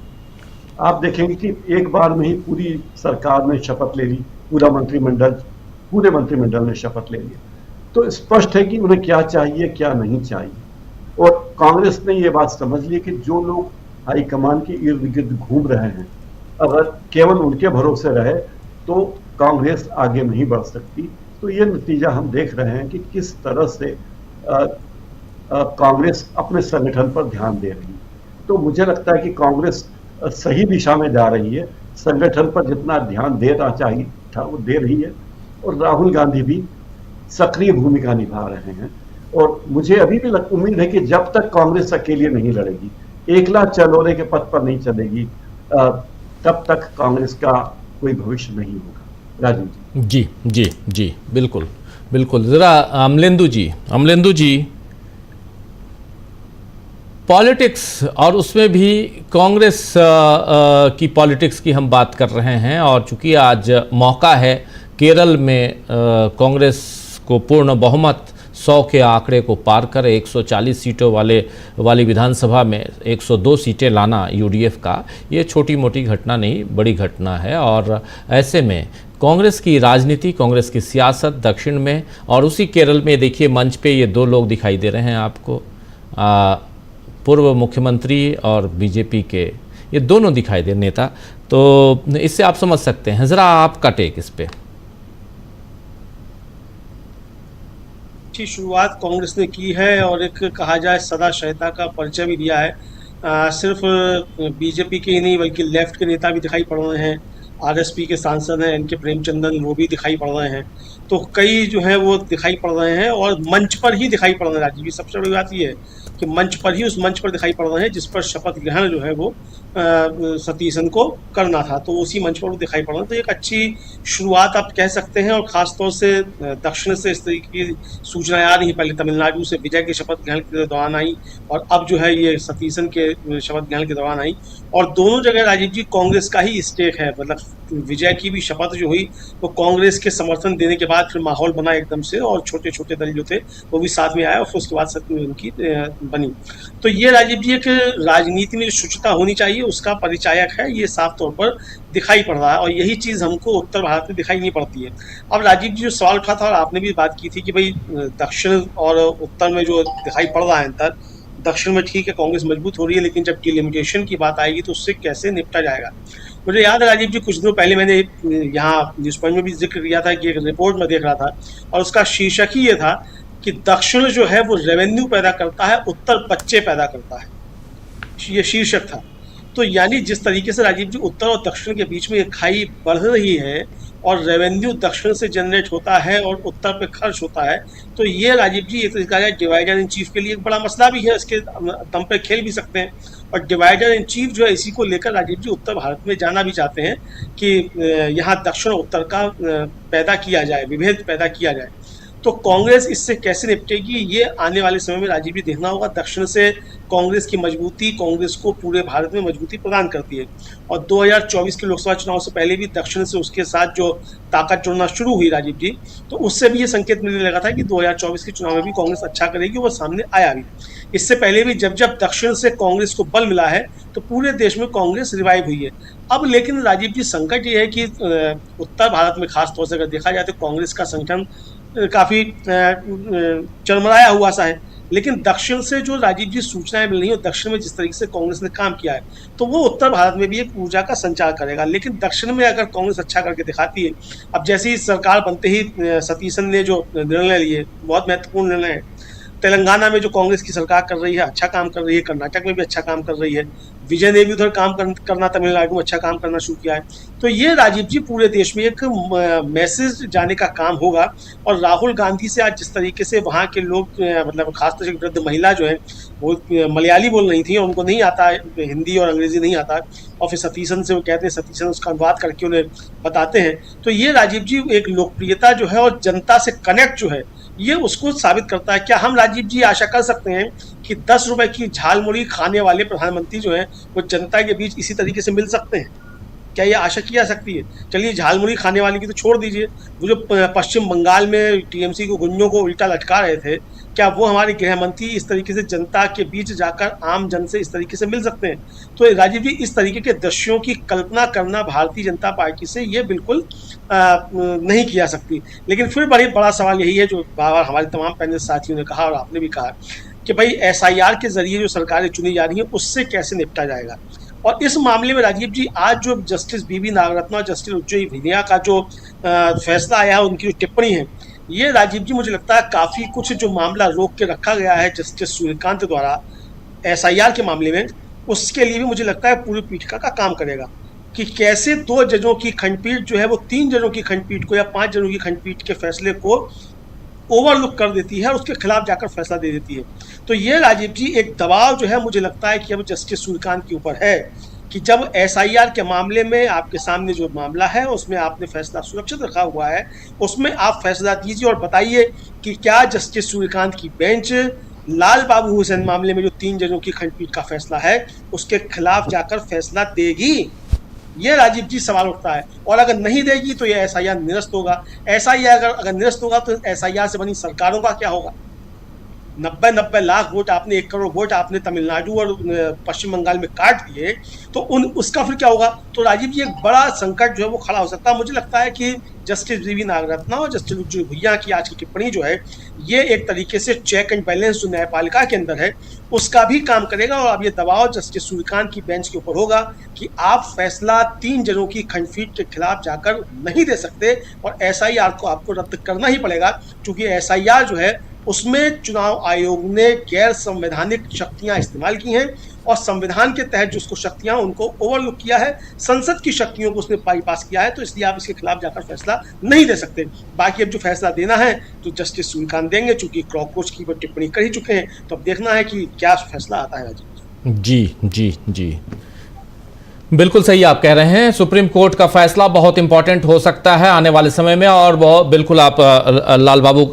आप देखेंगे कि एक बार में ही पूरी सरकार ने शपथ ले ली, पूरे मंत्रिमंडल ने शपथ ले लिया। तो स्पष्ट है कि उन्हें क्या चाहिए क्या नहीं चाहिए। और कांग्रेस ने ये बात समझ ली कि जो लोग हाईकमान के इर्द गिर्द घूम रहे हैं, अगर केवल उनके भरोसे रहे तो कांग्रेस आगे नहीं बढ़ सकती। तो ये नतीजा हम देख रहे हैं कि किस तरह से कांग्रेस अपने संगठन पर ध्यान दे रही है। तो मुझे लगता है कि कांग्रेस सही दिशा में जा रही है, संगठन पर जितना ध्यान देना चाहिए था वो दे रही है और राहुल गांधी भी सक्रिय भूमिका निभा रहे हैं। और मुझे अभी भी उम्मीद है कि जब तक कांग्रेस अकेले नहीं लड़ेगी, एकला चलोरे के पथ पर नहीं चलेगी, तब तक कांग्रेस का कोई भविष्य नहीं होगा। राजीव जी जी जी बिल्कुल बिल्कुल। जरा अमलेंदु जी पॉलिटिक्स, और उसमें भी कांग्रेस की पॉलिटिक्स की हम बात कर रहे हैं। और चूंकि आज मौका है, केरल में कांग्रेस को पूर्ण बहुमत 100 के आंकड़े को पार कर 140 सीटों वाली विधानसभा में 102 सीटें लाना यूडीएफ का, ये छोटी मोटी घटना नहीं, बड़ी घटना है। और ऐसे में कांग्रेस की राजनीति, कांग्रेस की सियासत दक्षिण में, और उसी केरल में देखिए मंच पे ये दो लोग दिखाई दे रहे हैं आपको, पूर्व मुख्यमंत्री और बीजेपी के ये दोनों दिखाई दे नेता। तो इससे आप समझ सकते हैं, ज़रा आपका टेक इस पे। अच्छी शुरुआत कांग्रेस ने की है और एक कहा जाए सदाशयता का परिचय भी दिया है। सिर्फ बीजेपी के ही नहीं बल्कि लेफ्ट के नेता भी दिखाई पड़ रहे हैं। आरएसपी के सांसद हैं एनके प्रेमचंदन, वो भी दिखाई पड़ रहे हैं। तो कई जो है वो दिखाई पड़ रहे हैं और मंच पर ही दिखाई पड़ रहे हैं। राजीव जी, सबसे बड़ी बात ये है कि मंच पर ही, उस मंच पर दिखाई पड़ रहे हैं जिस पर शपथ ग्रहण जो है वो सतीशन को करना था, तो उसी मंच पर वो दिखाई पड़ रहे हैं। तो एक अच्छी शुरुआत आप कह सकते हैं। और ख़ासतौर से दक्षिण से इस तरीके की सूचनाएं आ रही, पहले तमिलनाडु से विजय के शपथ ग्रहण के दौरान आई और अब जो है ये सतीशन के शपथ ग्रहण के दौरान आई। और दोनों जगह राजीव जी कांग्रेस का ही स्टेक है। मतलब विजय की भी शपथ जो हुई वो कांग्रेस के समर्थन देने के बाद फिर माहौल बना एकदम से, और छोटे छोटे दल जो थे वो भी साथ में आए और फिर उसके बाद सत्य उनकी बनी। तो ये राजीव जी एक राजनीति में जो शुचिता होनी चाहिए उसका परिचायक है, ये साफ तौर पर दिखाई पड़ रहा है। और यही चीज़ हमको उत्तर भारत में दिखाई नहीं पड़ती है। अब राजीव जी जो सवाल उठा था और आपने भी बात की थी कि भाई दक्षिण और उत्तर में जो दिखाई पड़ रहा है अंतर, दक्षिण में ठीक है कांग्रेस मजबूत हो रही है, लेकिन जब डिलिमिटेशन की बात आएगी तो उससे कैसे निपटा जाएगा। मुझे याद है राजीव जी, कुछ दिनों पहले मैंने यहाँ न्यूज़ पॉइंट में भी जिक्र किया था कि एक रिपोर्ट में देख रहा था और उसका शीर्षक ही ये था कि दक्षिण जो है वो रेवेन्यू पैदा करता है, उत्तर बच्चे पैदा करता है, ये शीर्षक था। तो यानी जिस तरीके से राजीव जी उत्तर और दक्षिण के बीच में एक खाई बढ़ रही है और रेवेन्यू दक्षिण से जनरेट होता है और उत्तर पे खर्च होता है, तो ये राजीव जी एक तरीका डिवाइडर इन चीफ के लिए एक बड़ा मसला भी है। इसके दम पे खेल भी सकते हैं। और डिवाइडर इन चीफ जो है इसी को लेकर राजीव जी उत्तर भारत में जाना भी चाहते हैं कि यहाँ दक्षिण और उत्तर का पैदा किया जाए, विभेद पैदा किया जाए। तो कांग्रेस इससे कैसे निपटेगी, ये आने वाले समय में राजीव जी देखना होगा। दक्षिण से कांग्रेस की मजबूती कांग्रेस को पूरे भारत में मजबूती प्रदान करती है। और 2024 के लोकसभा चुनाव से पहले भी दक्षिण से उसके साथ जो ताकत जुड़ना शुरू हुई राजीव जी, तो उससे भी ये संकेत मिलने लगा था कि 2024 के चुनाव में भी कांग्रेस अच्छा करेगी, वो सामने आया भी। इससे पहले भी जब जब दक्षिण से कांग्रेस को बल मिला है तो पूरे देश में कांग्रेस रिवाइव हुई है। अब लेकिन राजीव जी संकट ये है कि उत्तर भारत में खासतौर से अगर देखा जाए तो कांग्रेस का संगठन काफ़ी चरमराया हुआ सा है। लेकिन दक्षिण से जो राजीव जी सूचनाएं मिल रही हैं, दक्षिण में जिस तरीके से कांग्रेस ने काम किया है तो वो उत्तर भारत में भी एक ऊर्जा का संचार करेगा। लेकिन दक्षिण में अगर कांग्रेस अच्छा करके दिखाती है, अब जैसे ही सरकार बनते ही सतीशन ने जो निर्णय लिए बहुत महत्वपूर्ण निर्णय है। तेलंगाना में जो कांग्रेस की सरकार कर रही है अच्छा काम कर रही है, कर्नाटक में भी अच्छा काम कर रही है, विजय ने भी उधर काम करना, तमिलनाडु में अच्छा काम करना शुरू किया है। तो ये राजीव जी पूरे देश में एक मैसेज जाने का काम होगा। और राहुल गांधी से आज जिस तरीके से वहाँ के लोग मतलब खासतौर से वृद्ध महिला जो है वो मलयाली बोल रही थी और उनको नहीं आता हिंदी और अंग्रेजी नहीं आता, और फिर सतीशन से वो कहते हैं, सतीशन उसका अनुवाद करके उन्हें बताते हैं। तो ये राजीव जी एक लोकप्रियता जो है और जनता से कनेक्ट जो है ये उसको साबित करता है। क्या हम राजीव जी आशा कर सकते हैं कि 10 रुपए की झालमुड़ी खाने वाले प्रधानमंत्री जो हैं वो जनता के बीच इसी तरीके से मिल सकते हैं? क्या ये आशा की जा सकती है? चलिए झालमुड़ी खाने वाले की तो छोड़ दीजिए, वो जो पश्चिम बंगाल में टीएमसी को गुंजों को उल्टा लटका रहे थे, क्या वो हमारे गृह मंत्री इस तरीके से जनता के बीच जाकर आम जन से इस तरीके से मिल सकते हैं? तो राजीव जी इस तरीके के दृश्यों की कल्पना करना भारतीय जनता पार्टी से ये बिल्कुल नहीं किया सकती। लेकिन फिर बड़ा सवाल यही है जो बार हमारे तमाम पैनल साथियों ने कहा और आपने भी कहा कि भाई SIR के जरिए जो सरकारें चुनी जा रही हैं उससे कैसे निपटा जाएगा। और इस मामले में राजीव जी आज जो जस्टिस BB नागरत्न और जस्टिस उज्जय विनिया का जो फैसला आया है, उनकी जो टिप्पणी है, ये राजीव जी मुझे लगता है काफ़ी कुछ जो मामला रोक के रखा गया है जस्टिस सूर्यकांत द्वारा SIR के मामले में, उसके लिए भी मुझे लगता है पूरी पीठिका का काम करेगा कि कैसे 2 जजों की खंडपीठ जो है वो 3 जजों की खंडपीठ को या 5 जजों की खंडपीठ के फैसले को ओवरलुक कर देती है और उसके खिलाफ जाकर फैसला दे देती है। तो ये राजीव जी एक दबाव जो है मुझे लगता है कि अब जस्टिस सूर्यकांत के ऊपर है कि जब SIR के मामले में आपके सामने जो मामला है उसमें आपने फैसला सुरक्षित रखा हुआ है, उसमें आप फैसला दीजिए और बताइए कि क्या जस्टिस सूर्यकांत की बेंच लाल बाबू हुसैन मामले में जो 3 जजों की खंडपीठ का फैसला है उसके खिलाफ जाकर फैसला देगी? ये राजीव जी सवाल उठता है। और अगर नहीं देगी तो ये एसआईआर निरस्त होगा। एसआईआर अगर निरस्त होगा तो एसआईआर से बनी सरकारों का क्या होगा? 90 लाख वोट आपने, 1 करोड़ वोट आपने तमिलनाडु और पश्चिम बंगाल में काट दिए, तो उसका फिर क्या होगा? तो राजीव जी एक बड़ा संकट जो है वो खड़ा हो सकता है। मुझे लगता है कि जस्टिस वी नागरत्ना और जस्टिस उज्जवल भुइयां की आज की टिप्पणी जो है ये एक तरीके से चेक एंड बैलेंस जो न्यायपालिका के अंदर है उसका भी काम करेगा। और अब ये दबाव जस्टिस सूर्यकांत की बेंच के ऊपर होगा कि आप फैसला 3 जजों की खंडपीठ के खिलाफ जाकर नहीं दे सकते और एसआईआर को आपको रद्द करना ही पड़ेगा, क्योंकि एसआईआर जो है उसमें चुनाव आयोग ने गैर संवैधानिक शक्तियां इस्तेमाल की हैं और संविधान के तहत जो उसको शक्तियां उनको ओवरलुक किया है, संसद की शक्तियों को उसने बाईपास किया है, तो इसलिए आप इसके खिलाफ जाकर फैसला नहीं दे सकते। बाकी अब जो फैसला देना है तो जस्टिस सूर्यकांत देंगे, चूंकि कॉकरोच की वो टिप्पणी कर ही चुके हैं, तो अब देखना है कि क्या फैसला आता है। जी जी जी, बिल्कुल सही आप कह रहे हैं। सुप्रीम कोर्ट का फैसला बहुत इंपॉर्टेंट हो सकता है आने वाले समय में, और वो बिल्कुल आप लाल बाबू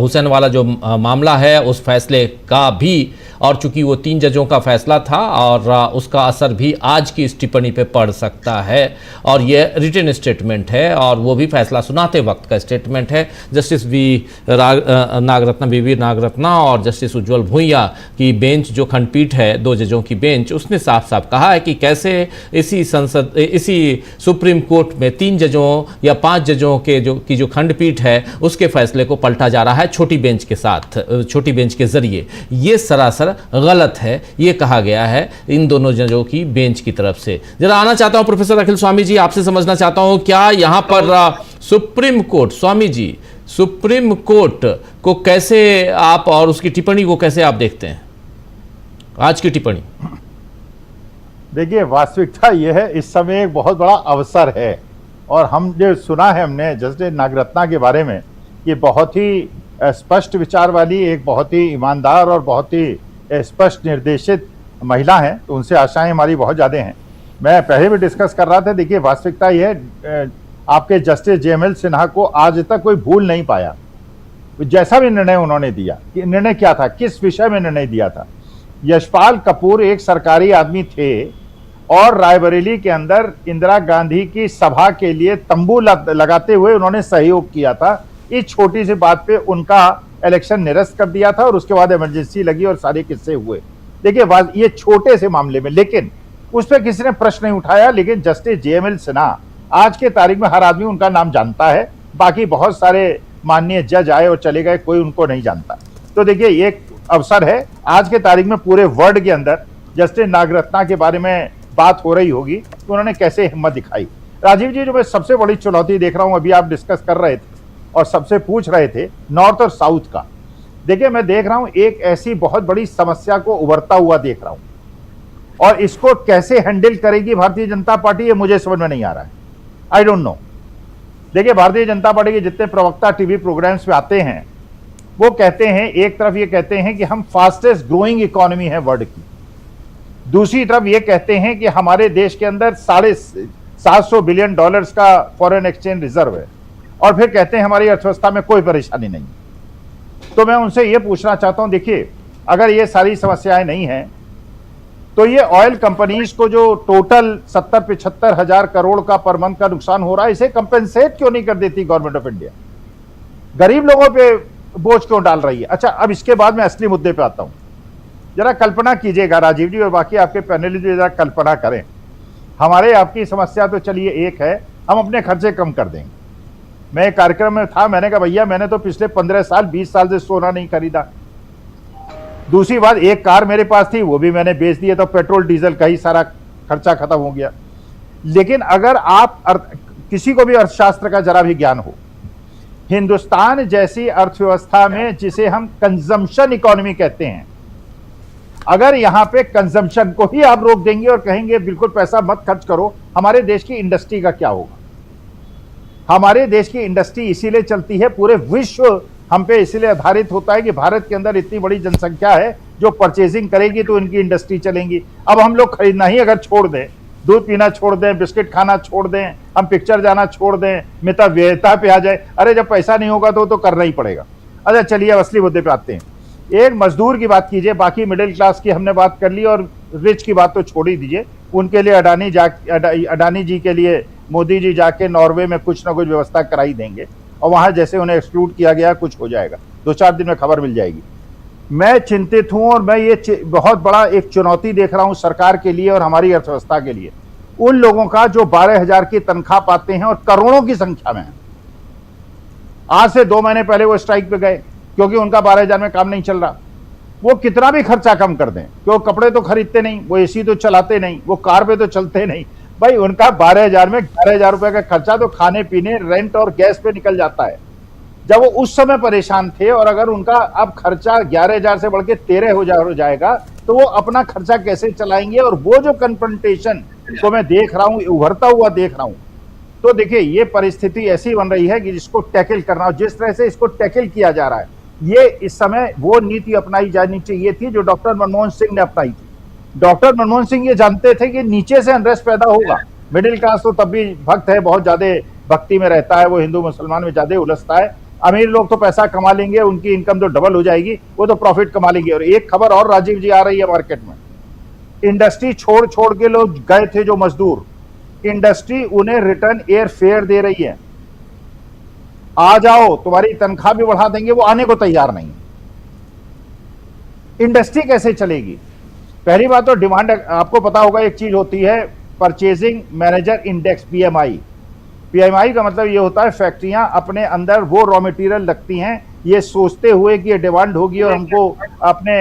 हुसैन वाला जो मामला है उस फैसले का भी, और चूंकि वो 3 जजों का फैसला था और उसका असर भी आज की इस टिप्पणी पे पड़ सकता है, और ये रिटन स्टेटमेंट है और वो भी फैसला सुनाते वक्त का स्टेटमेंट है। जस्टिस वी नागरत्ना और जस्टिस उज्जवल भुइयां की बेंच जो खंडपीठ है, 2 जजों की बेंच, उसने साफ साफ कहा है कि कैसे इसी सुप्रीम कोर्ट में 3 जजों या 5 जजों के जो खंडपीठ है उसके फैसले को पलटा जा रहा है छोटी बेंच के साथ, छोटी बेंच के जरिए। ये सरासर गलत है, ये कहा गया है इन दोनों जजों की बेंच की तरफ से। जरा आना चाहता हूं प्रोफेसर अखिल स्वामी जी, आपसे समझना चाहता हूं क्या यहां पर supreme court, Swami ji, supreme court को कैसे आप और उसकी टिप्पणी को कैसे आप देखते हैं, आज की टिप्पणी? देखिए, वास्तविकता यह है इस समय एक बहुत बड़ा अवसर है, और हम जो सुना है हमने जस्टिस नागरत्ना के बारे में, ये बहुत ही स्पष्ट विचार वाली, एक बहुत ही ईमानदार और बहुत ही स्पष्ट निर्देशित महिला हैं, तो उनसे आशाएं हमारी बहुत ज़्यादा हैं। मैं पहले भी डिस्कस कर रहा था, देखिए वास्तविकता यह है आपके जस्टिस JML सिन्हा को आज तक कोई भूल नहीं पाया, जैसा भी निर्णय उन्होंने दिया। कि निर्णय क्या था, किस विषय में निर्णय दिया था? यशपाल कपूर एक सरकारी आदमी थे और रायबरेली के अंदर इंदिरा गांधी की सभा के लिए तंबू लगाते हुए उन्होंने सहयोग किया था। इस छोटी सी बात पे उनका इलेक्शन निरस्त कर दिया था और उसके बाद इमरजेंसी लगी और सारे किस्से हुए। देखिए ये छोटे से मामले में, लेकिन उस पर किसी ने प्रश्न नहीं उठाया। लेकिन जस्टिस JML सिन्हा आज के तारीख में हर आदमी उनका नाम जानता है, बाकी बहुत सारे माननीय जज आए और चले गए, कोई उनको नहीं जानता। तो देखिए एक अवसर है आज के तारीख में पूरे वर्ल्ड के अंदर जस्टिस नागरत्ना के बारे में बात हो रही होगी, तो उन्होंने कैसे हिम्मत दिखाई। राजीव जी, जो मैं सबसे बड़ी चुनौती देख रहा हूं, अभी आप डिस्कस कर रहे थे और सबसे पूछ रहे थे नॉर्थ और साउथ का, देखिए मैं देख रहा हूं एक ऐसी बहुत बड़ी समस्या को उभरता हुआ देख रहा हूं, और इसको कैसे हैंडल करेगी भारतीय जनता पार्टी, ये मुझे समझ में नहीं आ रहा है। I don't know. देखिए भारतीय जनता पार्टी के जितने प्रवक्ता टीवी प्रोग्राम्स पे आते हैं वो कहते हैं, एक तरफ ये कहते हैं कि हम फास्टेस्ट ग्रोइंग इकोनॉमी है वर्ल्ड की, दूसरी तरफ ये कहते हैं कि हमारे देश के अंदर $750 बिलियन का फॉरेन एक्सचेंज रिजर्व है, और फिर कहते हैं हमारी अर्थव्यवस्था में कोई परेशानी नहीं। तो मैं उनसे ये पूछना चाहता हूं, देखिए अगर ये सारी समस्याएं नहीं हैं तो ये ऑयल कंपनीज को जो टोटल 70-75 हजार करोड़ का पर मंथ का नुकसान हो रहा है, इसे कंपेंसेट क्यों नहीं कर देती गवर्नमेंट ऑफ इंडिया? गरीब लोगों पे बोझ क्यों डाल रही है? अच्छा, अब इसके बाद मैं असली मुद्दे पे आता हूं। जरा कल्पना कीजिएगा राजीव जी और बाकी आपके पैनलिस्ट जरा कल्पना करें, हमारे आपकी समस्या तो चलिए एक है, हम अपने खर्चे कम कर देंगे। मैं एक कार्यक्रम में था, मैंने कहा भैया मैंने तो पिछले 15 साल 20 साल से सोना नहीं खरीदा। दूसरी बात, एक कार मेरे पास थी वो भी मैंने बेच दिया, तो पेट्रोल डीजल का ही सारा खर्चा खत्म हो गया। लेकिन अगर आप किसी को भी अर्थशास्त्र का जरा भी ज्ञान हो, हिंदुस्तान जैसी अर्थव्यवस्था में जिसे हम कंजम्पशन इकोनॉमी कहते हैं, अगर यहां पे कंजम्पशन को ही आप रोक देंगे और कहेंगे बिल्कुल पैसा मत खर्च करो, हमारे देश की इंडस्ट्री का क्या होगा? हमारे देश की इंडस्ट्री इसीलिए चलती है, पूरे विश्व हम पे इसीलिए आधारित होता है कि भारत के अंदर इतनी बड़ी जनसंख्या है जो परचेजिंग करेगी तो इनकी इंडस्ट्री चलेंगी। अब हम लोग खरीदना ही अगर छोड़ दें, दूध पीना छोड़ दें, बिस्किट खाना छोड़ दें, हम पिक्चर जाना छोड़ दें, मितव्ययिता पे आ जाए, अरे जब पैसा नहीं होगा तो करना ही पड़ेगा। अच्छा चलिए अब असली मुद्दे पे आते हैं। एक मजदूर की बात कीजिए, बाकी मिडिल क्लास की हमने बात कर ली और रिच की बात तो छोड़ ही दीजिए। उनके लिए अडानी जी के लिए मोदी जी जाके नॉर्वे में कुछ ना कुछ व्यवस्था कराई देंगे और वहां जैसे उन्हें एक्सक्लूड किया गया कुछ हो जाएगा, 2-4 दिन में खबर मिल जाएगी। मैं चिंतित हूं और मैं ये बहुत बड़ा एक चुनौती देख रहा हूं सरकार के लिए और हमारी अर्थव्यवस्था के लिए। उन लोगों का जो 12,000 की तनख्वाह पाते हैं और करोड़ों की संख्या में, आज से 2 महीने पहले वो स्ट्राइक पे गए क्योंकि उनका 12,000 में काम नहीं चल रहा। वो कितना भी खर्चा कम कर दें, क्यों कपड़े तो खरीदते नहीं, वो एसी तो चलाते नहीं, वो कार पे तो चलते नहीं, भाई उनका 12,000 में 11,000 रुपए का खर्चा तो खाने पीने रेंट और गैस पे निकल जाता है। जब वो उस समय परेशान थे और अगर उनका अब खर्चा 11,000 से बढ़ के 13,000 हो जाएगा तो वो अपना खर्चा कैसे चलाएंगे। और वो जो कन्फ्रंटेशन को मैं देख रहा हूं, उभरता हुआ देख रहा हूं, तो देखिए ये परिस्थिति ऐसी बन रही है कि जिसको टैकल करना हो, जिस तरह से इसको टैकल किया जा रहा है, ये इस समय वो नीति अपनाई जानी चाहिए थी जो डॉक्टर मनमोहन सिंह ने अपनाई थी। डॉक्टर मनमोहन सिंह ये जानते थे कि नीचे से अनरेस्ट पैदा होगा। मिडिल क्लास तो तब भी भक्त है, बहुत ज्यादा भक्ति में रहता है, वो हिंदू मुसलमान में ज्यादा उलझता है। अमीर लोग तो पैसा कमा लेंगे, उनकी इनकम तो डबल हो जाएगी, वो तो प्रॉफिट कमा लेंगे। और एक खबर और राजीव जी आ रही है मार्केट में, इंडस्ट्री छोड़ छोड़ के लोग गए थे जो मजदूर, इंडस्ट्री उन्हें रिटर्न एयर फेयर दे रही है, आ जाओ तुम्हारी तनख्वाह भी बढ़ा देंगे, वो आने को तैयार नहीं। इंडस्ट्री कैसे चलेगी? पहली बात तो डिमांड, आपको पता होगा एक चीज होती है purchasing manager index, PMI. PMI का मतलब ये होता है फैक्ट्रियां अपने अंदर वो रॉ मटेरियल रखती हैं ये सोचते हुए कि ये डिमांड होगी और हमको अपने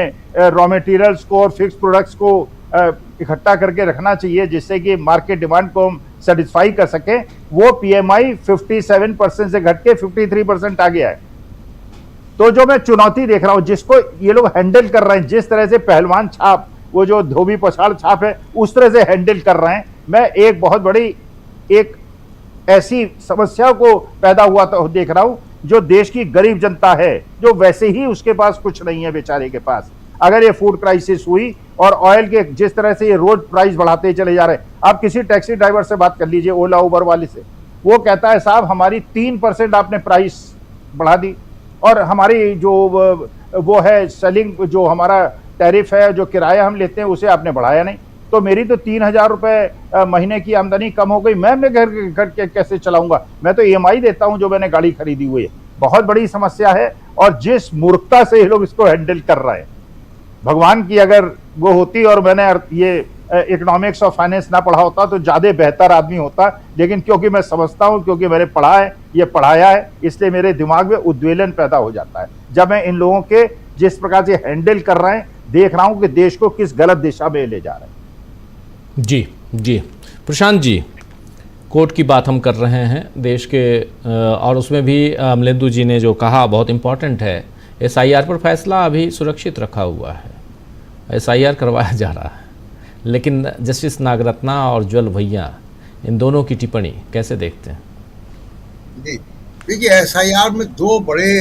रॉ मटेरियल्स को और फिक्स प्रोडक्ट्स को इकट्ठा करके रखना चाहिए जिससे कि मार्केट डिमांड को हम सेटिस्फाई कर सके। वो पीएमआई 57% से घट के 53% आ गया है। तो जो मैं चुनौती देख रहा हूं, जिसको ये लोग हैंडल कर रहे हैं, जिस तरह से पहलवान छाप, वो जो धोबी पछाड़ छाप है, उस तरह से हैंडल कर रहे हैं, मैं एक बहुत बड़ी एक ऐसी समस्या को पैदा हुआ तो देख रहा हूं जो देश की गरीब जनता है, जो वैसे ही उसके पास कुछ नहीं है बेचारे के पास। अगर ये फूड क्राइसिस हुई और ऑयल के जिस तरह से ये रोज प्राइस बढ़ाते चले जा रहे हैं, आप किसी टैक्सी ड्राइवर से बात कर लीजिए, ओला उबर वाले से, वो कहता है साहब हमारी 3% आपने प्राइस बढ़ा दी और हमारी जो वो है सेलिंग, जो हमारा टैरिफ है, जो किराया हम लेते हैं उसे आपने बढ़ाया नहीं, तो मेरी तो 3,000 रुपए महीने की आमदनी कम हो गई, मैं अपने घर कैसे चलाऊंगा? मैं तो ईएमआई देता हूं जो मैंने गाड़ी खरीदी हुई है। बहुत बड़ी समस्या है और जिस मूर्खता से ये लोग इसको हैंडल कर रहे हैं, भगवान की अगर वो होती और मैंने ये इकोनॉमिक्स और फाइनेंस ना पढ़ा होता तो ज्यादा बेहतर आदमी होता, लेकिन क्योंकि मैं समझता हूं, क्योंकि मैंने पढ़ा है, ये पढ़ाया है, इसलिए मेरे दिमाग में उद्वेलन पैदा हो जाता है जब मैं इन लोगों के जिस प्रकार से हैंडल कर रहे हैं देख रहा हूं कि देश को किस गलत दिशा में ले जा रहे हैं। जी जी प्रशांत जी, कोर्ट की बात हम कर रहे हैं देश के, और उसमें भी अमलेंदु जी ने जो कहा बहुत इम्पोर्टेंट है, एसआईआर पर फैसला अभी सुरक्षित रखा हुआ है, एसआईआर करवाया जा रहा है, लेकिन जस्टिस नागरत्ना और ज्वल भैया इन दोनों की टिप्पणी कैसे देखते हैं? जी देखिए, एसआईआर में 2 बड़े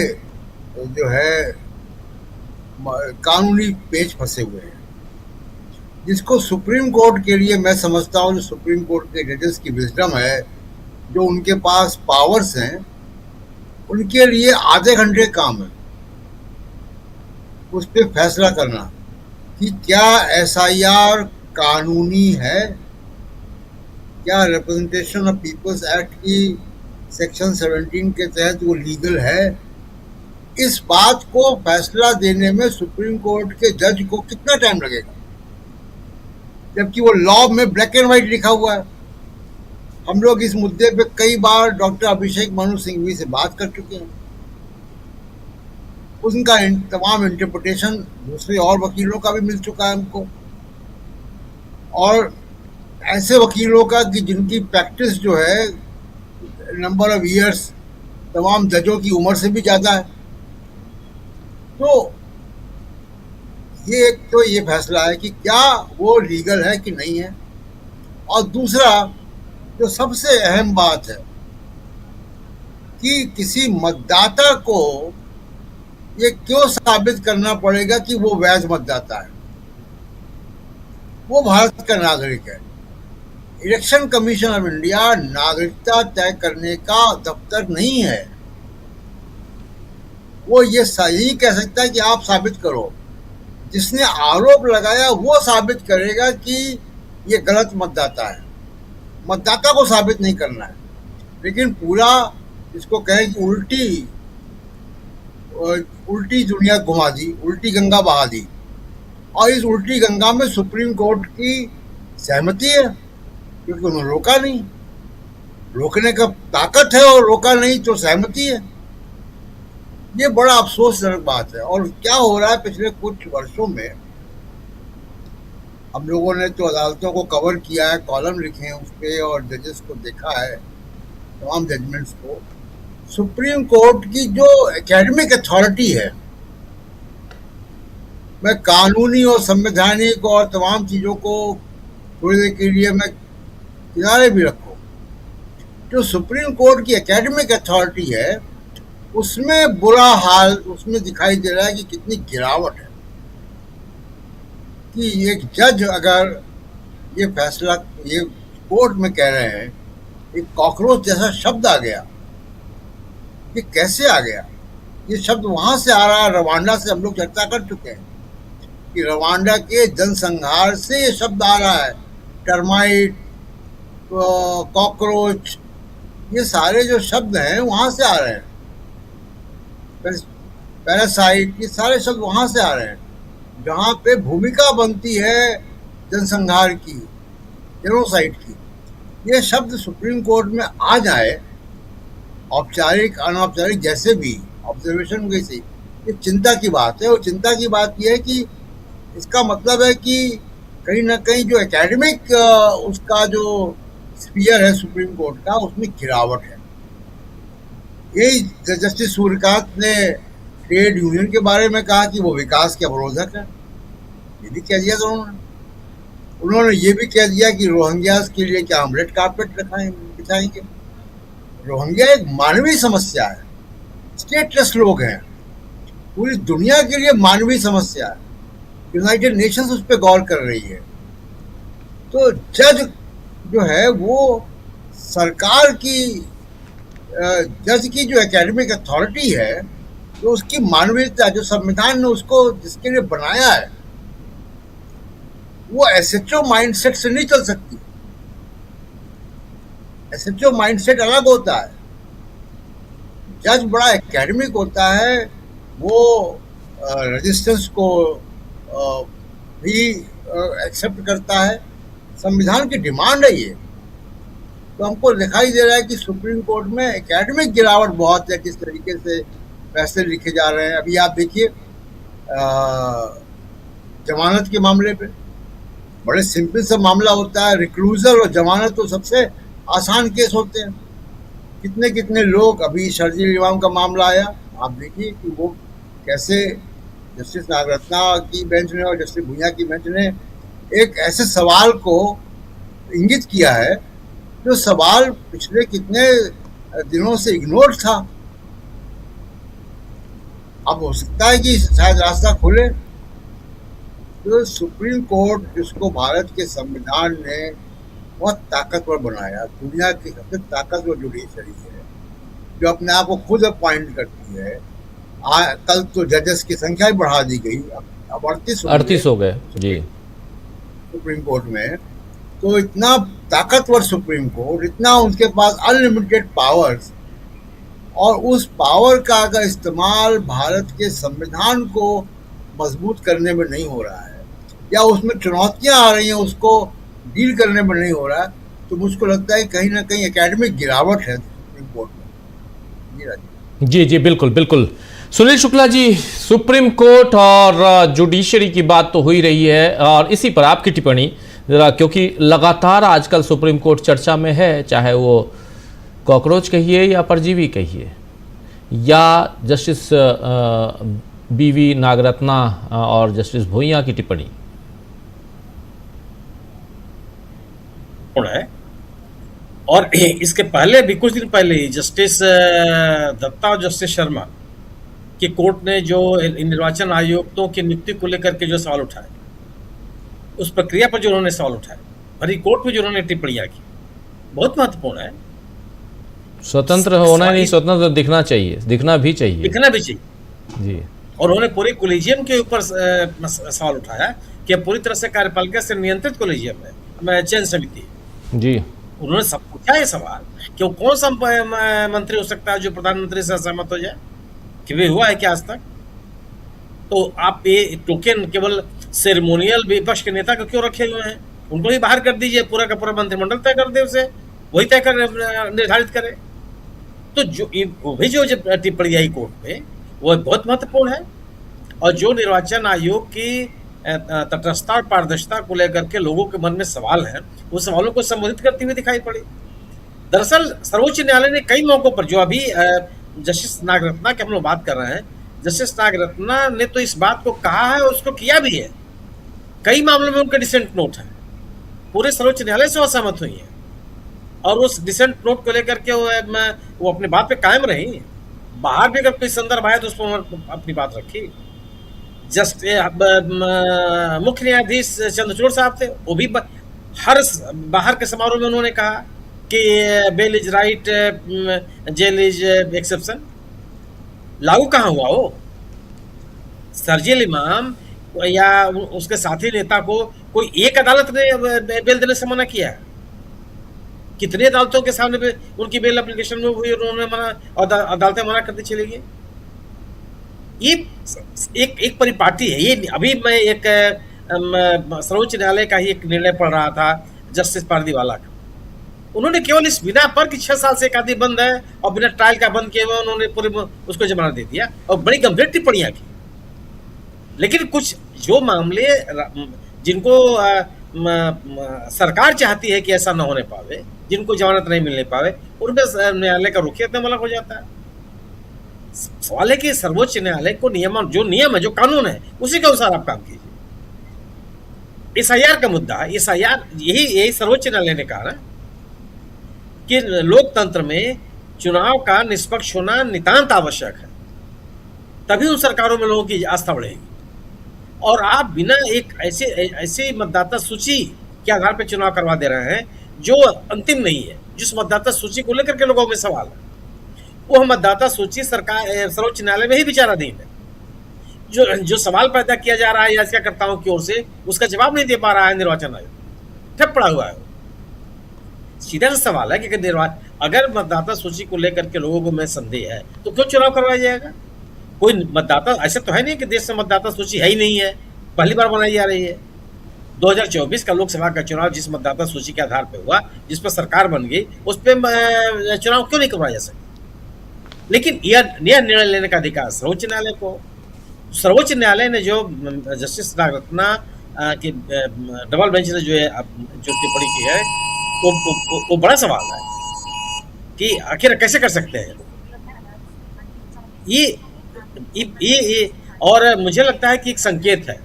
जो है कानूनी पेच फंसे हुए हैं, जिसको सुप्रीम कोर्ट के लिए मैं समझता हूँ, जो सुप्रीम कोर्ट के जजेस की विजडम है, जो उनके पास पावर्स हैं, उनके लिए आधे घंटे काम है उस पर फैसला करना कि क्या एसआईआर कानूनी है, क्या रिप्रेजेंटेशन ऑफ पीपल्स एक्ट की सेक्शन 17 के तहत वो लीगल है। इस बात को फैसला देने में सुप्रीम कोर्ट के जज को कितना टाइम लगेगा, जबकि वो लॉ में ब्लैक एंड व्हाइट लिखा हुआ है। हम लोग इस मुद्दे पे कई बार डॉक्टर अभिषेक मनु सिंघवी से बात कर चुके हैं, उनका तमाम इंटरप्रिटेशन दूसरे और वकीलों का भी मिल चुका है हमको, और ऐसे वकीलों का कि जिनकी प्रैक्टिस जो है नंबर ऑफ ईयर्स तमाम जजों की उम्र से भी ज़्यादा है। तो ये एक तो ये फैसला है कि क्या वो लीगल है कि नहीं है, और दूसरा जो सबसे अहम बात है कि किसी मतदाता को ये क्यों साबित करना पड़ेगा कि वो वैध मतदाता है, वो भारत का नागरिक है। इलेक्शन कमीशन ऑफ इंडिया नागरिकता तय करने का दफ्तर नहीं है, वो ये सही कह सकता है कि आप साबित करो। जिसने आरोप लगाया वो साबित करेगा कि ये गलत मतदाता है। मतदाता को साबित नहीं करना है, लेकिन पूरा इसको कहें कि उल्टी दुनिया घुमा दी, उल्टी गंगा बहा दी। और इस उल्टी गंगा में सुप्रीम कोर्ट की सहमति है, क्योंकि उन्होंने रोका नहीं। रोकने का ताकत है और रोका नहीं तो सहमति है। ये बड़ा अफसोसजनक बात है। और क्या हो रहा है पिछले कुछ वर्षों में, हम लोगों ने तो अदालतों को कवर किया है, कॉलम लिखे हैं उस पर और जजेस को देखा है, तमाम जजमेंट्स को। सुप्रीम कोर्ट की जो एकेडमिक अथॉरिटी है, मैं कानूनी और संवैधानिक और तमाम चीज़ों को थोड़ी देर के लिए मैं किनारे भी रखूं, जो सुप्रीम कोर्ट की एकेडमिक अथॉरिटी है उसमें बुरा हाल उसमें दिखाई दे रहा है कि कितनी गिरावट है। कि एक जज अगर ये फैसला ये कोर्ट में कह रहे हैं, एक कॉकरोच जैसा शब्द आ गया, ये कैसे आ गया? ये शब्द वहां से आ रहा है, रवांडा से। हम लोग चर्चा कर चुके हैं कि रवांडा के जनसंहार से ये शब्द आ रहा है। टर्माइट, कॉकरोच, ये सारे जो शब्द हैं वहां से आ रहे हैं। पैरासाइट, ये सारे शब्द वहां से आ रहे हैं, जहां पे भूमिका बनती है जनसंहार की, जेनोसाइड की। ये शब्द सुप्रीम कोर्ट में आ जाए, औपचारिक अनौपचारिक जैसे भी, ऑब्जर्वेशन की सही, ये चिंता की बात है। और चिंता की बात यह है कि इसका मतलब है कि कहीं ना कहीं जो एकेडमिक उसका जो स्पीयर है सुप्रीम कोर्ट का, उसमें गिरावट है। यही जस्टिस सूर्यकांत ने ट्रेड यूनियन के बारे में कहा कि वो विकास के अवरोधक है, ये भी कह दिया था उन्होंने ये भी कह दिया कि रोहिंग्यास के लिए क्या हम रेड कार्पेट बिछाएंगे। रोहिंग्या एक मानवीय समस्या है, स्टेटलेस लोग हैं, पूरी दुनिया के लिए मानवीय समस्या है। यूनाइटेड नेशंस उस पर गौर कर रही है। तो जज जो है वो सरकार की जज की जो एकेडमिक अथॉरिटी है, जो उसकी मानवीयता, जो संविधान ने उसको जिसके लिए बनाया है, वो एसएचओ माइंडसेट से नहीं चल सकती। एसएचओ माइंडसेट अलग होता है, जज बड़ा एकेडमिक होता है, वो रेजिस्टेंस को भी एक्सेप्ट करता है, संविधान की डिमांड है ये। तो हमको दिखाई दे रहा है कि सुप्रीम कोर्ट में एकेडमिक गिरावट बहुत है, किस तरीके से फैसले लिखे जा रहे हैं। अभी आप देखिए जमानत के मामले पे, बड़े सिंपल सा मामला होता है, रिक्लूजल और जमानत तो सबसे आसान केस होते हैं। कितने कितने लोग, अभी शर्जील इमाम का मामला आया, आप देखिए कि वो कैसे जस्टिस नागरत्ना की बेंच ने और जस्टिस भुइयां की बेंच ने एक ऐसे सवाल को इंगित किया है जो सवाल पिछले कितने दिनों से इग्नोर था। अब हो सकता है कि शायद रास्ता खुले। तो सुप्रीम कोर्ट, जिसको भारत के संविधान ने बहुत ताकतवर बनाया, दुनिया की सबसे ताकतवर जुडिशरी है, जो अपने आप को खुद अपॉइंट करती है। कल तो जजेस की संख्या भी बढ़ा दी गई, अब 38 हो गए जी सुप्रीम कोर्ट में। तो इतना ताकतवर सुप्रीम कोर्ट, इतना उनके पास अनलिमिटेड पावर्स, और उस पावर का अगर इस्तेमाल भारत के संविधान को मजबूत करने में नहीं हो रहा है, या उसमें चुनौतियां आ रही हैं उसको डील करने में नहीं हो रहा है, तो मुझको लगता है कहीं ना कहीं एकेडमिक गिरावट है सुप्रीम कोर्ट में। जी जी बिल्कुल बिल्कुल। सुनील शुक्ला जी, सुप्रीम कोर्ट और जुडिशरी की बात तो हुई रही है, और इसी पर आपकी टिप्पणी जरा, क्योंकि लगातार आजकल सुप्रीम कोर्ट चर्चा में है, चाहे वो कॉकरोच कहिए या परजीवी कहिए, या जस्टिस बीवी नागरत्ना और जस्टिस भुइयां की टिप्पणी है। और इसके पहले भी, कुछ दिन पहले ही, जस्टिस दत्ता और जस्टिस शर्मा की कोर्ट ने जो निर्वाचन आयुक्तों की नियुक्ति को लेकर के जो सवाल उठाए, उस प्रक्रिया पर जो उन्होंने सवाल उठाए, भरी कोर्ट में जो उन्होंने टिप्पणियां की, बहुत महत्वपूर्ण है। स्वतंत्र होना नहीं, स्वतंत्र दिखना चाहिए, दिखना भी चाहिए। जी और उन्होंने पूरे कोलिजियम के ऊपर सवाल उठाया कि पूरी तरह से कार्यपालिका से नियंत्रित कोलिजियम है, चयन समिति। जी उन्होंने सब पूछा ये सवाल कि वो कौन सा मंत्री हो सकता है जो प्रधानमंत्री से असहमत हो जाए, कि वे हुआ है क्या आज तक? तो आप ये टोकन केवल सेरेमोनियल विपक्ष के नेता को क्यों रखे हुए हैं? उनको ही बाहर कर दीजिए, पूरा का पूरा मंत्रिमंडल तय कर दे, उसे वही तय कर निर्धारित करे। तो जो वो भी जो टिप्पणी आई कोर्ट पे वो बहुत महत्वपूर्ण है, और जो निर्वाचन आयोग की तटस्थता और पारदर्शिता को लेकर के लोगों के मन में सवाल है, उस सवालों को संबोधित करती हुई दिखाई पड़ी। दरअसल सर्वोच्च न्यायालय ने कई मौकों पर, जो अभी जस्टिस नागरत्ना की हम लोग बात कर रहे हैं, जस्टिस नागरत्ना ने तो इस बात को कहा है और उसको किया भी है। कई मामलों में उनका डिसेंट नोट है, पूरे सर्वोच्च न्यायालय से असहमत हुई है, और उस डिसेंट नोट को लेकर के वो अपनी बात पे कायम रही। बाहर भी अगर कोई संदर्भ आया तो उस पर अपनी बात रखी। जस्ट मुख्य न्यायाधीश चंद्रचूड़ साहब थे, वो भी हर बाहर के समारोह में उन्होंने कहा कि bail is right, jail is exception. लागू कहाँ हुआ वो? सर्जिल इमाम या उसके साथी नेता को कोई एक अदालत ने बेल देने से मना किया? कितनी अदालतों के सामने उनकी बेल एप्लीकेशन में हुई, उन्होंने मना, और अदालतें मना करती चली गई। ये एक परिपाटी है। ये अभी मैं एक सर्वोच्च न्यायालय का ही एक निर्णय पढ़ रहा था, जस्टिस पारदीवाला का। उन्होंने केवल इस बिना पर कि 6 साल से एक आदमी बंद है और बिना ट्रायल का बंद किए हुए उन्होंने पूरे उसको जमानत दे दिया, और बड़ी गंभीर टिप्पणियां की। लेकिन कुछ जो मामले जिनको सरकार चाहती है कि ऐसा न होने पावे, जिनको जमानत नहीं मिलने पावे, उनमें न्यायालय का रुख इतना अलग हो जाता है। सवाल है कि सर्वोच्च न्यायालय को जो नियम है, जो कानून है, उसी के अनुसार आप काम कीजिए। एसआईआर का मुद्दा, एसआईआर यही सर्वोच्च न्यायालय ने कहा ना कि लोकतंत्र में चुनाव का निष्पक्ष होना नितांत आवश्यक है, तभी उन सरकारों में लोगों की आस्था बढ़ेगी। और आप बिना एक ऐसे मतदाता सूची के आधार पर चुनाव करवा दे रहे हैं जो अंतिम नहीं है, जिस मतदाता सूची को लेकर के लोगों में सवाल है, वो मतदाता सूची सरकार सर्वोच्च न्यायालय में ही विचाराधीन है। जो सवाल पैदा किया जा रहा है याचिकाकर्ताओं की ओर से, उसका जवाब नहीं दे पा रहा है निर्वाचन आयोग, ठप पड़ा हुआ है। सीधा सा सवाल है कि अगर मतदाता सूची को लेकर के लोगों को में संदेह है तो क्यों चुनाव करवाया जाएगा? कोई मतदाता ऐसा तो है नहीं कि देश में मतदाता सूची है ही नहीं है, पहली बार बनाई जा रही है। 2024 का लोकसभा का चुनाव जिस मतदाता सूची के आधार पर हुआ, जिस पर सरकार बन गई, उस पर चुनाव क्यों नहीं करवाया जा सकता? लेकिन यह निर्णय लेने का अधिकार सर्वोच्च न्यायालय को। सर्वोच्च न्यायालय ने जो जस्टिस नागरत्ना की डबल बेंच ने जो टिप्पणी की है, वो बड़ा सवाल है कि आखिर कैसे कर सकते हैं ये। और मुझे लगता है कि एक संकेत है,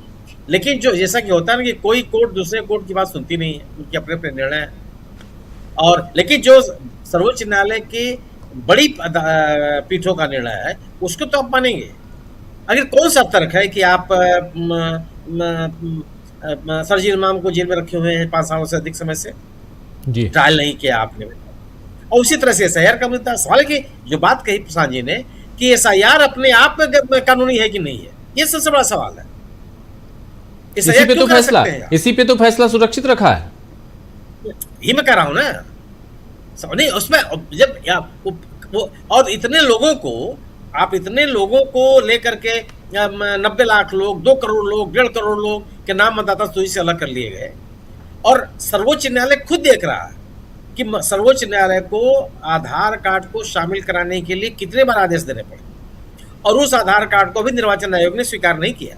लेकिन जो जैसा कि होता है ना कि कोई कोर्ट दूसरे कोर्ट की बात सुनती नहीं है, उनके अपने अपने निर्णय है। और लेकिन जो सर्वोच्च न्यायालय की बड़ी पीठों का निर्णय है, उसको तो आप मानेंगे। अगर कौन सा तर्क है कि आप सर्जिल इमाम को जेल में रखे हुए हैं 5 सालों से अधिक समय से, जी ट्रायल नहीं किया आपने, और उसी तरह से एसआईआर का मुद्दा। सवाल है कि जो बात कही प्रसाद जी ने कि एसआईआर अपने आप में कानूनी है कि नहीं है, ये सबसे बड़ा सवाल है। इसी पे तो फैसला सुरक्षित रखा है, ये मैं कह रहा हूं ना। नहीं, उसमें जब वो और इतने लोगों को लेकर के 90 लाख लोग, 2 करोड़ लोग, 1.5 करोड़ लोग के नाम मतदाता सूची से अलग कर लिए गए, और सर्वोच्च न्यायालय खुद देख रहा है कि सर्वोच्च न्यायालय को आधार कार्ड को शामिल कराने के लिए कितने बार आदेश देने पड़े, और उस आधार कार्ड को भी निर्वाचन आयोग ने स्वीकार नहीं किया।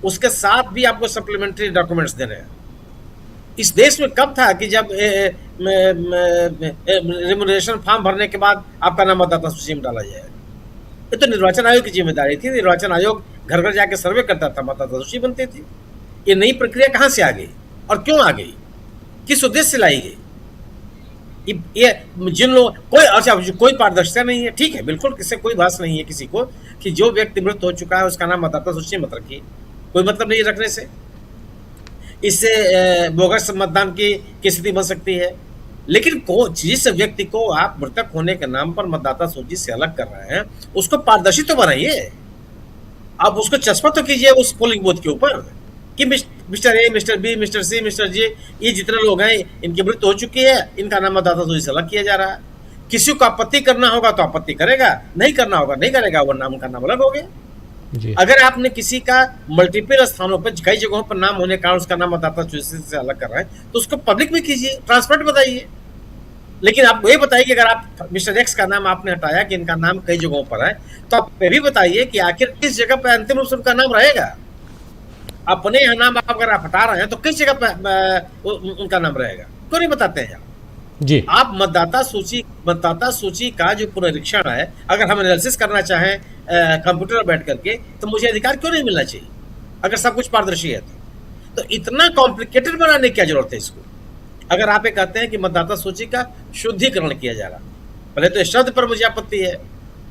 उसके साथ भी आपको सप्लीमेंट्री डॉक्यूमेंट्स देने हैं। इस देश में कब था कि जब रिम्यूनरेशन फॉर्म भरने के बाद आपका नाम मतदाता सूची में डाला जाएगा? ये तो निर्वाचन आयोग की जिम्मेदारी थी। निर्वाचन आयोग घर घर जाके सर्वे करता था, मतदाता सूची बनती थी। ये नई प्रक्रिया कहाँ से आ गई और क्यों आ गई, किस उद्देश्य से लाई गई? ये जिन लोग कोई पारदर्शिता नहीं है, ठीक है, बिल्कुल, किससे कोई बहस नहीं है किसी को कि जो व्यक्ति मृत हो चुका है उसका नाम मतदाता सूची मत रखिए, कोई मतलब नहीं रखने से। इससे बोगस मतदान की स्थिति बन सकती है। लेकिन जिस व्यक्ति को आप मृतक होने के नाम पर मतदाता सूची से अलग कर रहे हैं, उसको पारदर्शी तो बनाइए। आप उसको चस्पा तो कीजिए उस पोलिंग बूथ के ऊपर कि mister A, mister B, mister C, mister J, ये जितने लोग हैं इनकी मृत्यु हो चुकी है, इनका नाम मतदाता सूची से अलग किया जा रहा है। किसी को आपत्ति करना होगा तो आपत्ति करेगा, नहीं करना होगा नहीं करेगा, वो नाम का नाम अलग हो गया। जी अगर आपने किसी का मल्टीपल स्थानों पर कई जगहों पर नाम होने के कारण उसका नाम मतदाता सूची से अलग कर रहे हैं तो उसको पब्लिक में कीजिए, ट्रांसपेरेंट बताइए। लेकिन आप ये बताइए कि अगर आप मिस्टर एक्स का नाम आपने हटाया कि इनका नाम कई जगहों पर है, तो आप ये भी बताइए कि आखिर किस जगह पर अंतिम रूप से उनका नाम रहेगा। अपने यहाँ नाम अगर आप हटा रहे हैं तो किस जगह पर उनका नाम रहेगा, क्यों नहीं बताते हैं आप? जी आप मतदाता सूची का जो पुनरीक्षण है, अगर हम एनालिसिस करना चाहें कंप्यूटर पर बैठ करके, तो मुझे अधिकार क्यों नहीं मिलना चाहिए अगर सब कुछ पारदर्शी है तो इतना कॉम्प्लिकेटेड बनाने की क्या जरूरत है इसको? अगर आप ये कहते हैं कि मतदाता सूची का शुद्धिकरण किया जा रहा, पहले तो इस शब्द पर मुझे आपत्ति है।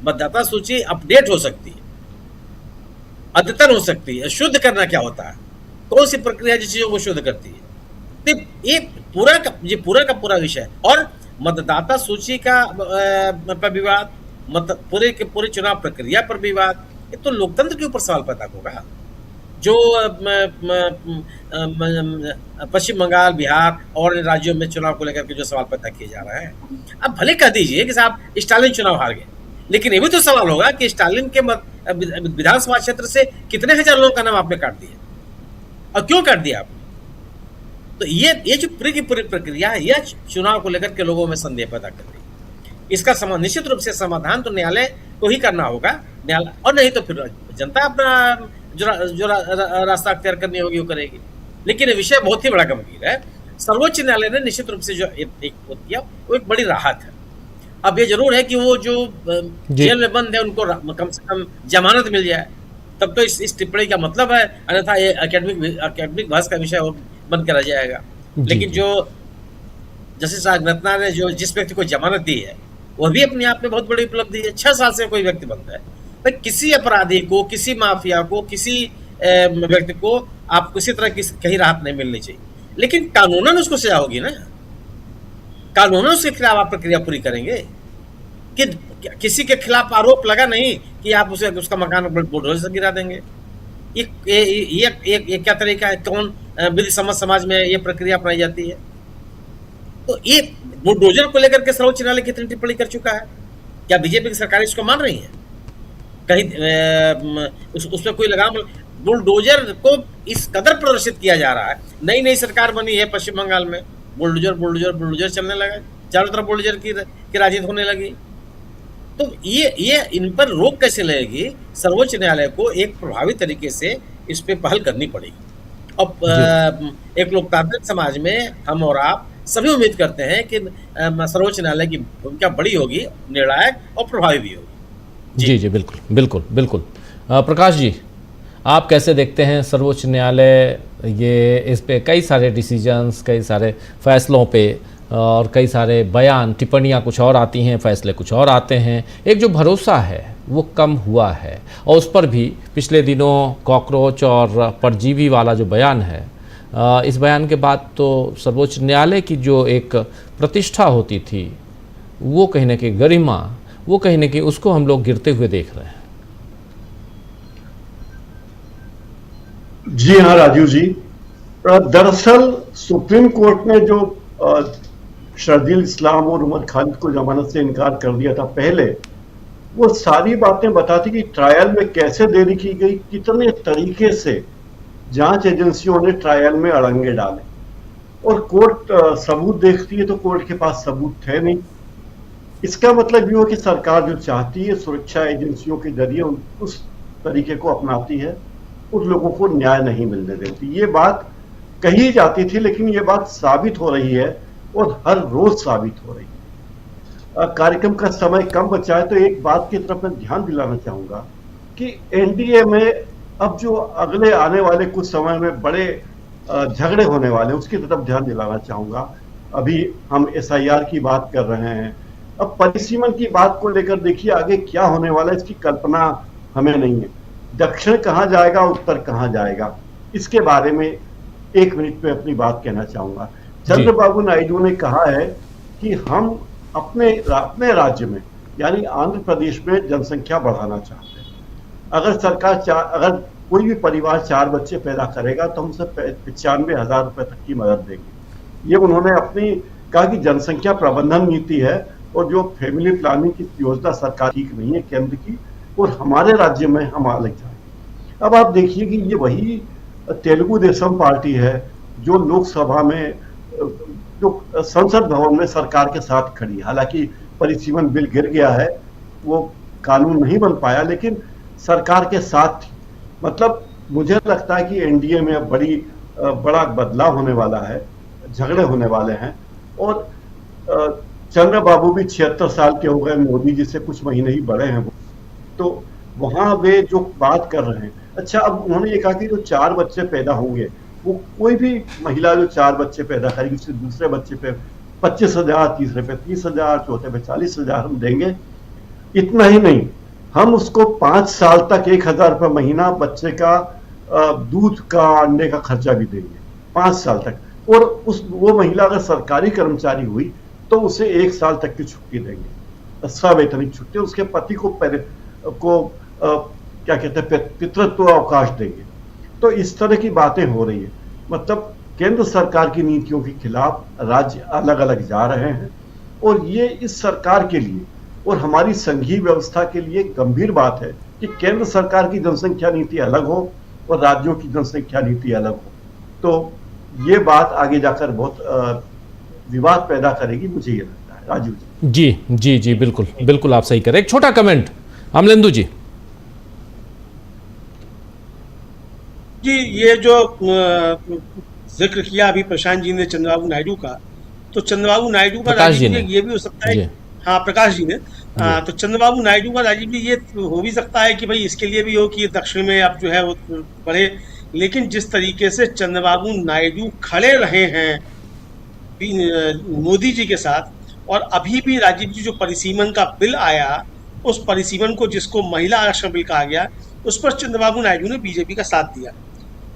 मतदाता सूची अपडेट हो सकती है, अद्यतन हो सकती है, शुद्ध करना क्या होता है, कौन सी प्रक्रिया जिस चीजों को शुद्ध करती है, तो ये पूरा का पूरा विषय। और मतदाता सूची का पर विवाद, पूरे चुनाव प्रक्रिया पर विवाद, ये तो लोकतंत्र के ऊपर सवाल पैदा होगा। जो पश्चिम बंगाल, बिहार और राज्यों में चुनाव को लेकर के जो सवाल पैदा किए जा रहे हैं, अब भले कह दीजिए कि साहब स्टालिन चुनाव हार गए, लेकिन ये भी तो सवाल होगा कि स्टालिन के विधानसभा क्षेत्र से कितने हजार लोगों का नाम आपने काट दिया और क्यों काट दिया आपने? तो ये जो पूरी की पूरी प्रक्रिया है, यह चुनाव को लेकर के लोगों में संदेह पैदा कर रही है। इसका निश्चित रूप से समाधान तो न्यायालय को ही करना होगा, न्यायालय, और नहीं तो फिर जनता अपना जो रास्ता अख्तियार करनी होगी वो करेगी। लेकिन ये विषय बहुत ही बड़ा गंभीर है। सर्वोच्च न्यायालय ने निश्चित रूप से जो एक किया वो एक बड़ी राहत है। अब ये जरूर है कि वो जो जेल में बंद है उनको कम से कम जमानत मिल जाए, तब तो इस टिप्पणी का मतलब है, अन्यथा ये अकेडमिक बहस का विषय बन कर रह जाएगा। लेकिन जो जस्टिस रत्ना ने जो जिस व्यक्ति को जमानत दी है वह भी अपने आप में बहुत बड़ी उपलब्धि है। 6 साल से कोई व्यक्ति बंद है, भाई किसी अपराधी को, किसी माफिया को, किसी व्यक्ति को आप किसी तरह की कहीं राहत नहीं मिलनी चाहिए, लेकिन कानूनन उसको सजा होगी ना, कानूनन उसके खिलाफ आप प्रक्रिया पूरी करेंगे। कि किसी के खिलाफ आरोप लगा नहीं कि आप उसे उसका मकान बुलडोजर से गिरा देंगे। ये क्या तरीका है? कौन विधि सम्मत समाज में ये प्रक्रिया अपनाई जाती है? तो ये बुलडोजर को लेकर के सर्वोच्च न्यायालय कितनी टिप्पणी कर चुका है? क्या बीजेपी की सरकार इसको मान रही है? कहीं उसमें कोई लगाम? बुलडोजर को इस कदर प्रदर्शित किया जा रहा है। नई नई सरकार बनी है पश्चिम बंगाल में, बुलडोजर चलने लगा, चारों तरफ बुलडोजर की राजनीति होने लगी। तो ये इन पर रोक कैसे लगेगी? सर्वोच्च न्यायालय को एक प्रभावी तरीके से इस पे पहल करनी पड़ेगी। अब एक लोकतांत्रिक समाज में हम और आप सभी उम्मीद करते हैं कि सर्वोच्च न्यायालय की भूमिका बड़ी होगी, निर्णायक और प्रभावी भी होगी। जी बिल्कुल बिल्कुल बिल्कुल। प्रकाश जी, आप कैसे देखते हैं सर्वोच्च न्यायालय ये इस पे कई सारे डिसीजंस, कई सारे फैसलों पे और कई सारे बयान, टिप्पणियाँ कुछ और आती हैं, फैसले कुछ और आते हैं, एक जो भरोसा है वो कम हुआ है। और उस पर भी पिछले दिनों कॉकरोच और परजीवी वाला जो बयान है, इस बयान के बाद तो सर्वोच्च न्यायालय की जो एक प्रतिष्ठा होती थी, वो कहीं ना कहीं गरिमा, वो कहीं ना कहीं उसको हम लोग गिरते हुए देख रहे हैं। जी हाँ राजीव जी, दरअसल सुप्रीम कोर्ट ने जो शरजील इस्लाम और उमर खालिद को जमानत से इनकार कर दिया था पहले, वो सारी बातें बताती कि ट्रायल में कैसे देरी की गई, कितने तरीके से जांच एजेंसियों ने ट्रायल में अड़ंगे डाले, और कोर्ट सबूत देखती है तो कोर्ट के पास सबूत थे नहीं। इसका मतलब ये हो कि सरकार जो चाहती है सुरक्षा एजेंसियों के जरिए उस तरीके को अपनाती है, उन लोगों को न्याय नहीं मिलने देती। ये बात कही जाती थी, लेकिन ये बात साबित हो रही है और हर रोज साबित हो रही है। कार्यक्रम का समय कम बचा है तो एक बात की तरफ मैं ध्यान दिलाना चाहूंगा कि एनडीए में अब जो अगले आने वाले कुछ समय में बड़े झगड़े होने वाले, उसकी तरफ ध्यान दिलाना चाहूंगा। अभी हम एसआईआर की बात कर रहे हैं, अब परिसीमन की बात को लेकर देखिए आगे क्या होने वाला है, इसकी कल्पना हमें नहीं है। दक्षिण कहाँ जाएगा, उत्तर कहाँ जाएगा, इसके बारे में 1 मिनट में अपनी बात कहना चाहूंगा। चंद्रबाबू नायडू ने कहा है कि हम अपने राज्य में यानी आंध्र प्रदेश में जनसंख्या बढ़ाना चाहते हैं, अगर अगर कोई भी परिवार 4 बच्चे पैदा करेगा तो हम उसे 95,000 रुपए तक की मदद देंगे। ये उन्होंने अपनी कहा कि जनसंख्या प्रबंधन नीति है और जो फैमिली प्लानिंग की योजना सरकार ठीक नहीं है केंद्र की, और हमारे राज्य में हम अलग जाए। अब आप देखिए कि ये वही तेलुगु देशम पार्टी है जो लोकसभा में, जो संसद भवन में सरकार के साथ खड़ी है। हालांकि परिसीमन बिल गिर गया है, वो कानून नहीं बन पाया, लेकिन सरकार के साथ थी। मतलब मुझे लगता है कि एनडीए में अब बड़ा बदलाव होने वाला है, झगड़े होने वाले हैं। और चंद्रबाबू भी 76 साल के हो गए, मोदी जी से कुछ महीने ही बड़े हैं वो, तो वहां वे जो बात कर रहे हैं, अच्छा अब उन्होंने ये कहा कि जो 4 बच्चे पैदा होंगे, वो कोई भी महिला जो 4 बच्चे पैदा करेगी उसके दूसरे बच्चे पे 25,000, तीसरे पे 30,000, चौथे पे 40,000 हम देंगे। इतना ही नहीं, हम उसको 5 साल तक 1,000 रुपये महीना बच्चे का दूध का, अंडे का खर्चा भी देंगे 5 साल तक। और वो महिला अगर सरकारी कर्मचारी हुई तो उसे 1 साल तक की छुट्टी देंगे, सवैतनिक छुट्टी। उसके पति को क्या कहते हैं, पितृत्व अवकाश देंगे। तो इस तरह की बातें हो रही है। मतलब केंद्र सरकार की नीतियों के खिलाफ राज्य अलग अलग जा रहे हैं, और ये इस सरकार के लिए और हमारी संघीय व्यवस्था के लिए गंभीर बात है कि केंद्र सरकार की जनसंख्या नीति अलग हो और राज्यों की जनसंख्या नीति अलग हो। तो ये बात आगे जाकर बहुत विवाद पैदा करेगी, मुझे ये लगता है। राजू जी जी जी, बिल्कुल बिल्कुल, आप सही करें। एक छोटा कमेंट अमलेंदु जी। जी, ये जो जिक्र किया अभी प्रशांत जी ने चंद्रबाबू नायडू का, तो चंद्रबाबू नायडू का राजीव जी ये भी हो सकता है, हाँ प्रकाश जी ने, तो चंद्रबाबू नायडू का राजीव जी ये हो भी सकता है कि भाई इसके लिए भी हो कि दक्षिण में अब जो है वो बढ़े। लेकिन जिस तरीके से चंद्रबाबू नायडू खड़े रहे हैं मोदी जी के साथ, और अभी भी राजीव जी जो परिसीमन का बिल आया, उस परिसीमन को जिसको महिला आरक्षण बिल कहा गया, उस पर चंद्रबाबू नायडू ने बीजेपी का साथ दिया,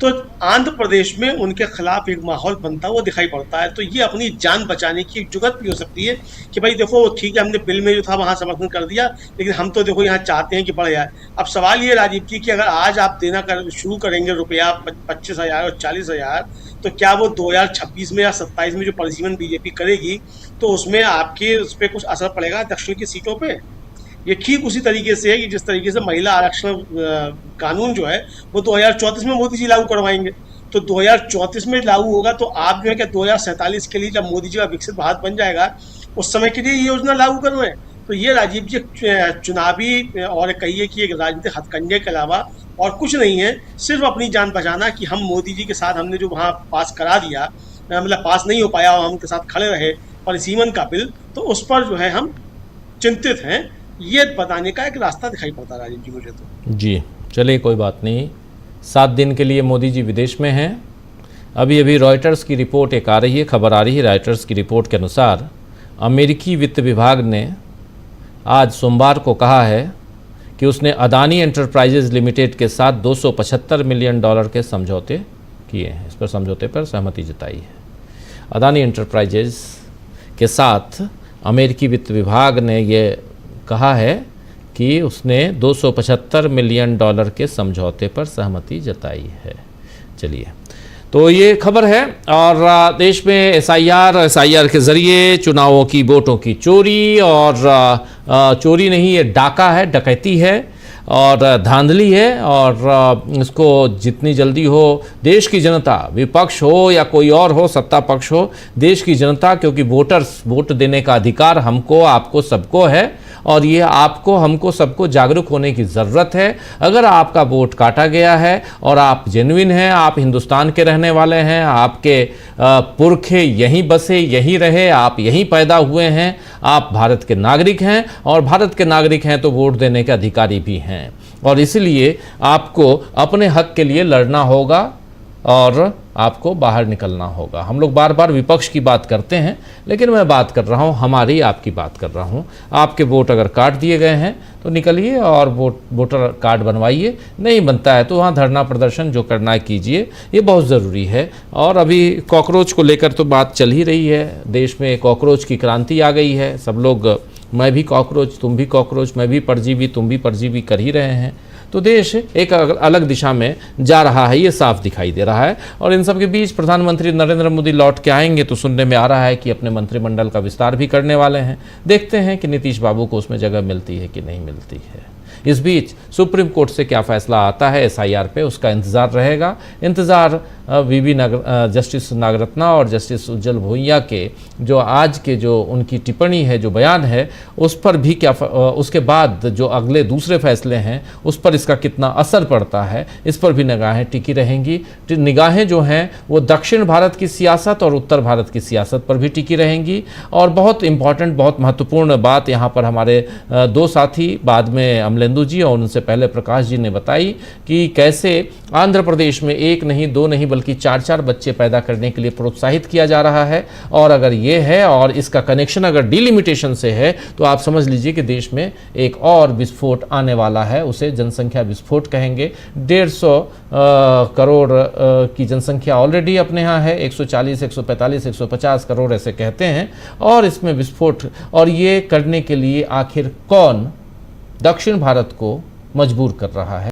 तो आंध्र प्रदेश में उनके खिलाफ एक माहौल बनता हुआ दिखाई पड़ता है। तो ये अपनी जान बचाने की एक जुगत भी हो सकती है कि भाई देखो ठीक है, हमने बिल में जो था वहाँ समर्थन कर दिया, लेकिन हम तो देखो यहाँ चाहते हैं कि बढ़ जाए। अब सवाल ये राजीव जी कि अगर आज आप देना शुरू करेंगे रुपया 25,000 और 40,000, तो क्या वो 2026 में या 27 में जो परिसीमन बीजेपी करेगी, तो उसमें आपके उस पर कुछ असर पड़ेगा दक्षिण की सीटों पर? ये ठीक उसी तरीके से है कि जिस तरीके से महिला आरक्षण कानून जो है वो 2034 में मोदी जी लागू करवाएंगे, तो 2034 में लागू होगा, तो आप जो है क्या 2047 के लिए जब मोदी जी का विकसित भारत बन जाएगा उस समय के लिए ये योजना लागू कर रहे हैं? तो ये राजीव जी चुनावी और कहिए कि एक राजनीतिक हथकंडे के अलावा और कुछ नहीं है, सिर्फ अपनी जान बचाना कि हम मोदी जी के साथ हमने जो वहाँ पास करा दिया, मतलब पास नहीं हो पाया, हम उनके साथ खड़े रहे परिसीमन का बिल, तो उस पर जो है हम चिंतित हैं। ये बताने का एक रास्ता दिखाई पड़ता राजीव जी मुझे तो। जी चलिए, कोई बात नहीं। 7 दिन के लिए मोदी जी विदेश में हैं। अभी रॉयटर्स की रिपोर्ट एक आ रही है, खबर आ रही है रॉयटर्स की रिपोर्ट के अनुसार, अमेरिकी वित्त विभाग ने आज सोमवार को कहा है कि उसने अदानी एंटरप्राइजेज लिमिटेड के साथ $275 मिलियन के समझौते किए हैं। इस पर समझौते पर सहमति जताई है। अदानी एंटरप्राइजेज के साथ अमेरिकी वित्त विभाग ने ये कहा है कि उसने $275 मिलियन के समझौते पर सहमति जताई है। चलिए, तो ये खबर है। और देश में एसआईआर के ज़रिए चुनावों की वोटों की चोरी, और चोरी नहीं, ये डाका है, डकैती है और धांधली है, और इसको जितनी जल्दी हो देश की जनता, विपक्ष हो या कोई और हो, सत्ता पक्ष हो, देश की जनता, क्योंकि वोटर्स, वोट देने का अधिकार हमको, आपको, सबको है, और ये आपको, हमको, सबको जागरूक होने की ज़रूरत है। अगर आपका वोट काटा गया है और आप जेन्युइन हैं, आप हिंदुस्तान के रहने वाले हैं, आपके पुरखे यहीं बसे, यहीं रहे, आप यहीं पैदा हुए हैं, आप भारत के नागरिक हैं, और भारत के नागरिक हैं तो वोट देने के अधिकारी भी हैं, और इसलिए आपको अपने हक के लिए लड़ना होगा और आपको बाहर निकलना होगा। हम लोग बार बार विपक्ष की बात करते हैं, लेकिन मैं बात कर रहा हूँ हमारी, आपकी बात कर रहा हूँ। आपके वोट अगर काट दिए गए हैं तो निकलिए और वोटर कार्ड बनवाइए, नहीं बनता है तो वहाँ धरना प्रदर्शन जो करना है कीजिए, ये बहुत ज़रूरी है। और अभी कॉकरोच को लेकर तो बात चल ही रही है, देश में कॉकरोच की क्रांति आ गई है। सब लोग मैं भी कॉकरोच, तुम भी कॉकरोच, मैं भी परजीवी, तुम भी परजीवी कर ही रहे हैं। तो देश एक अलग दिशा में जा रहा है, ये साफ दिखाई दे रहा है। और इन सब के बीच प्रधानमंत्री नरेंद्र मोदी लौट के आएंगे तो सुनने में आ रहा है कि अपने मंत्रिमंडल का विस्तार भी करने वाले हैं। देखते हैं कि नीतीश बाबू को उसमें जगह मिलती है कि नहीं मिलती है। इस बीच सुप्रीम कोर्ट से क्या फैसला आता है एसआईआर पे, उसका इंतज़ार रहेगा। इंतज़ार जस्टिस नागरत्ना और जस्टिस उज्जवल भोइया के जो आज के जो उनकी टिप्पणी है, जो बयान है, उस पर भी क्या, उसके बाद जो अगले दूसरे फैसले हैं उस पर इसका कितना असर पड़ता है, इस पर भी निगाहें टिकी रहेंगी। निगाहें जो हैं वो दक्षिण भारत की सियासत और उत्तर भारत की सियासत पर भी टिकी रहेंगी। और बहुत इंपॉर्टेंट, बहुत महत्वपूर्ण बात यहाँ पर हमारे दो साथी, बाद में अमलेंदु जी और उनसे पहले प्रकाश जी ने बताई कि कैसे आंध्र प्रदेश में एक नहीं, दो नहीं, बल्कि 4-4 बच्चे पैदा करने के लिए प्रोत्साहित किया जा रहा है। और अगर ये है और इसका कनेक्शन अगर डिलिमिटेशन से है तो आप समझ लीजिए कि देश में एक और विस्फोट आने वाला है, उसे जनसंख्या विस्फोट कहेंगे। 150 करोड़ की जनसंख्या ऑलरेडी अपने यहाँ है, 140, 145, 150 करोड़ ऐसे कहते हैं, और इसमें विस्फोट। और ये करने के लिए आखिर कौन दक्षिण भारत को मजबूर कर रहा है?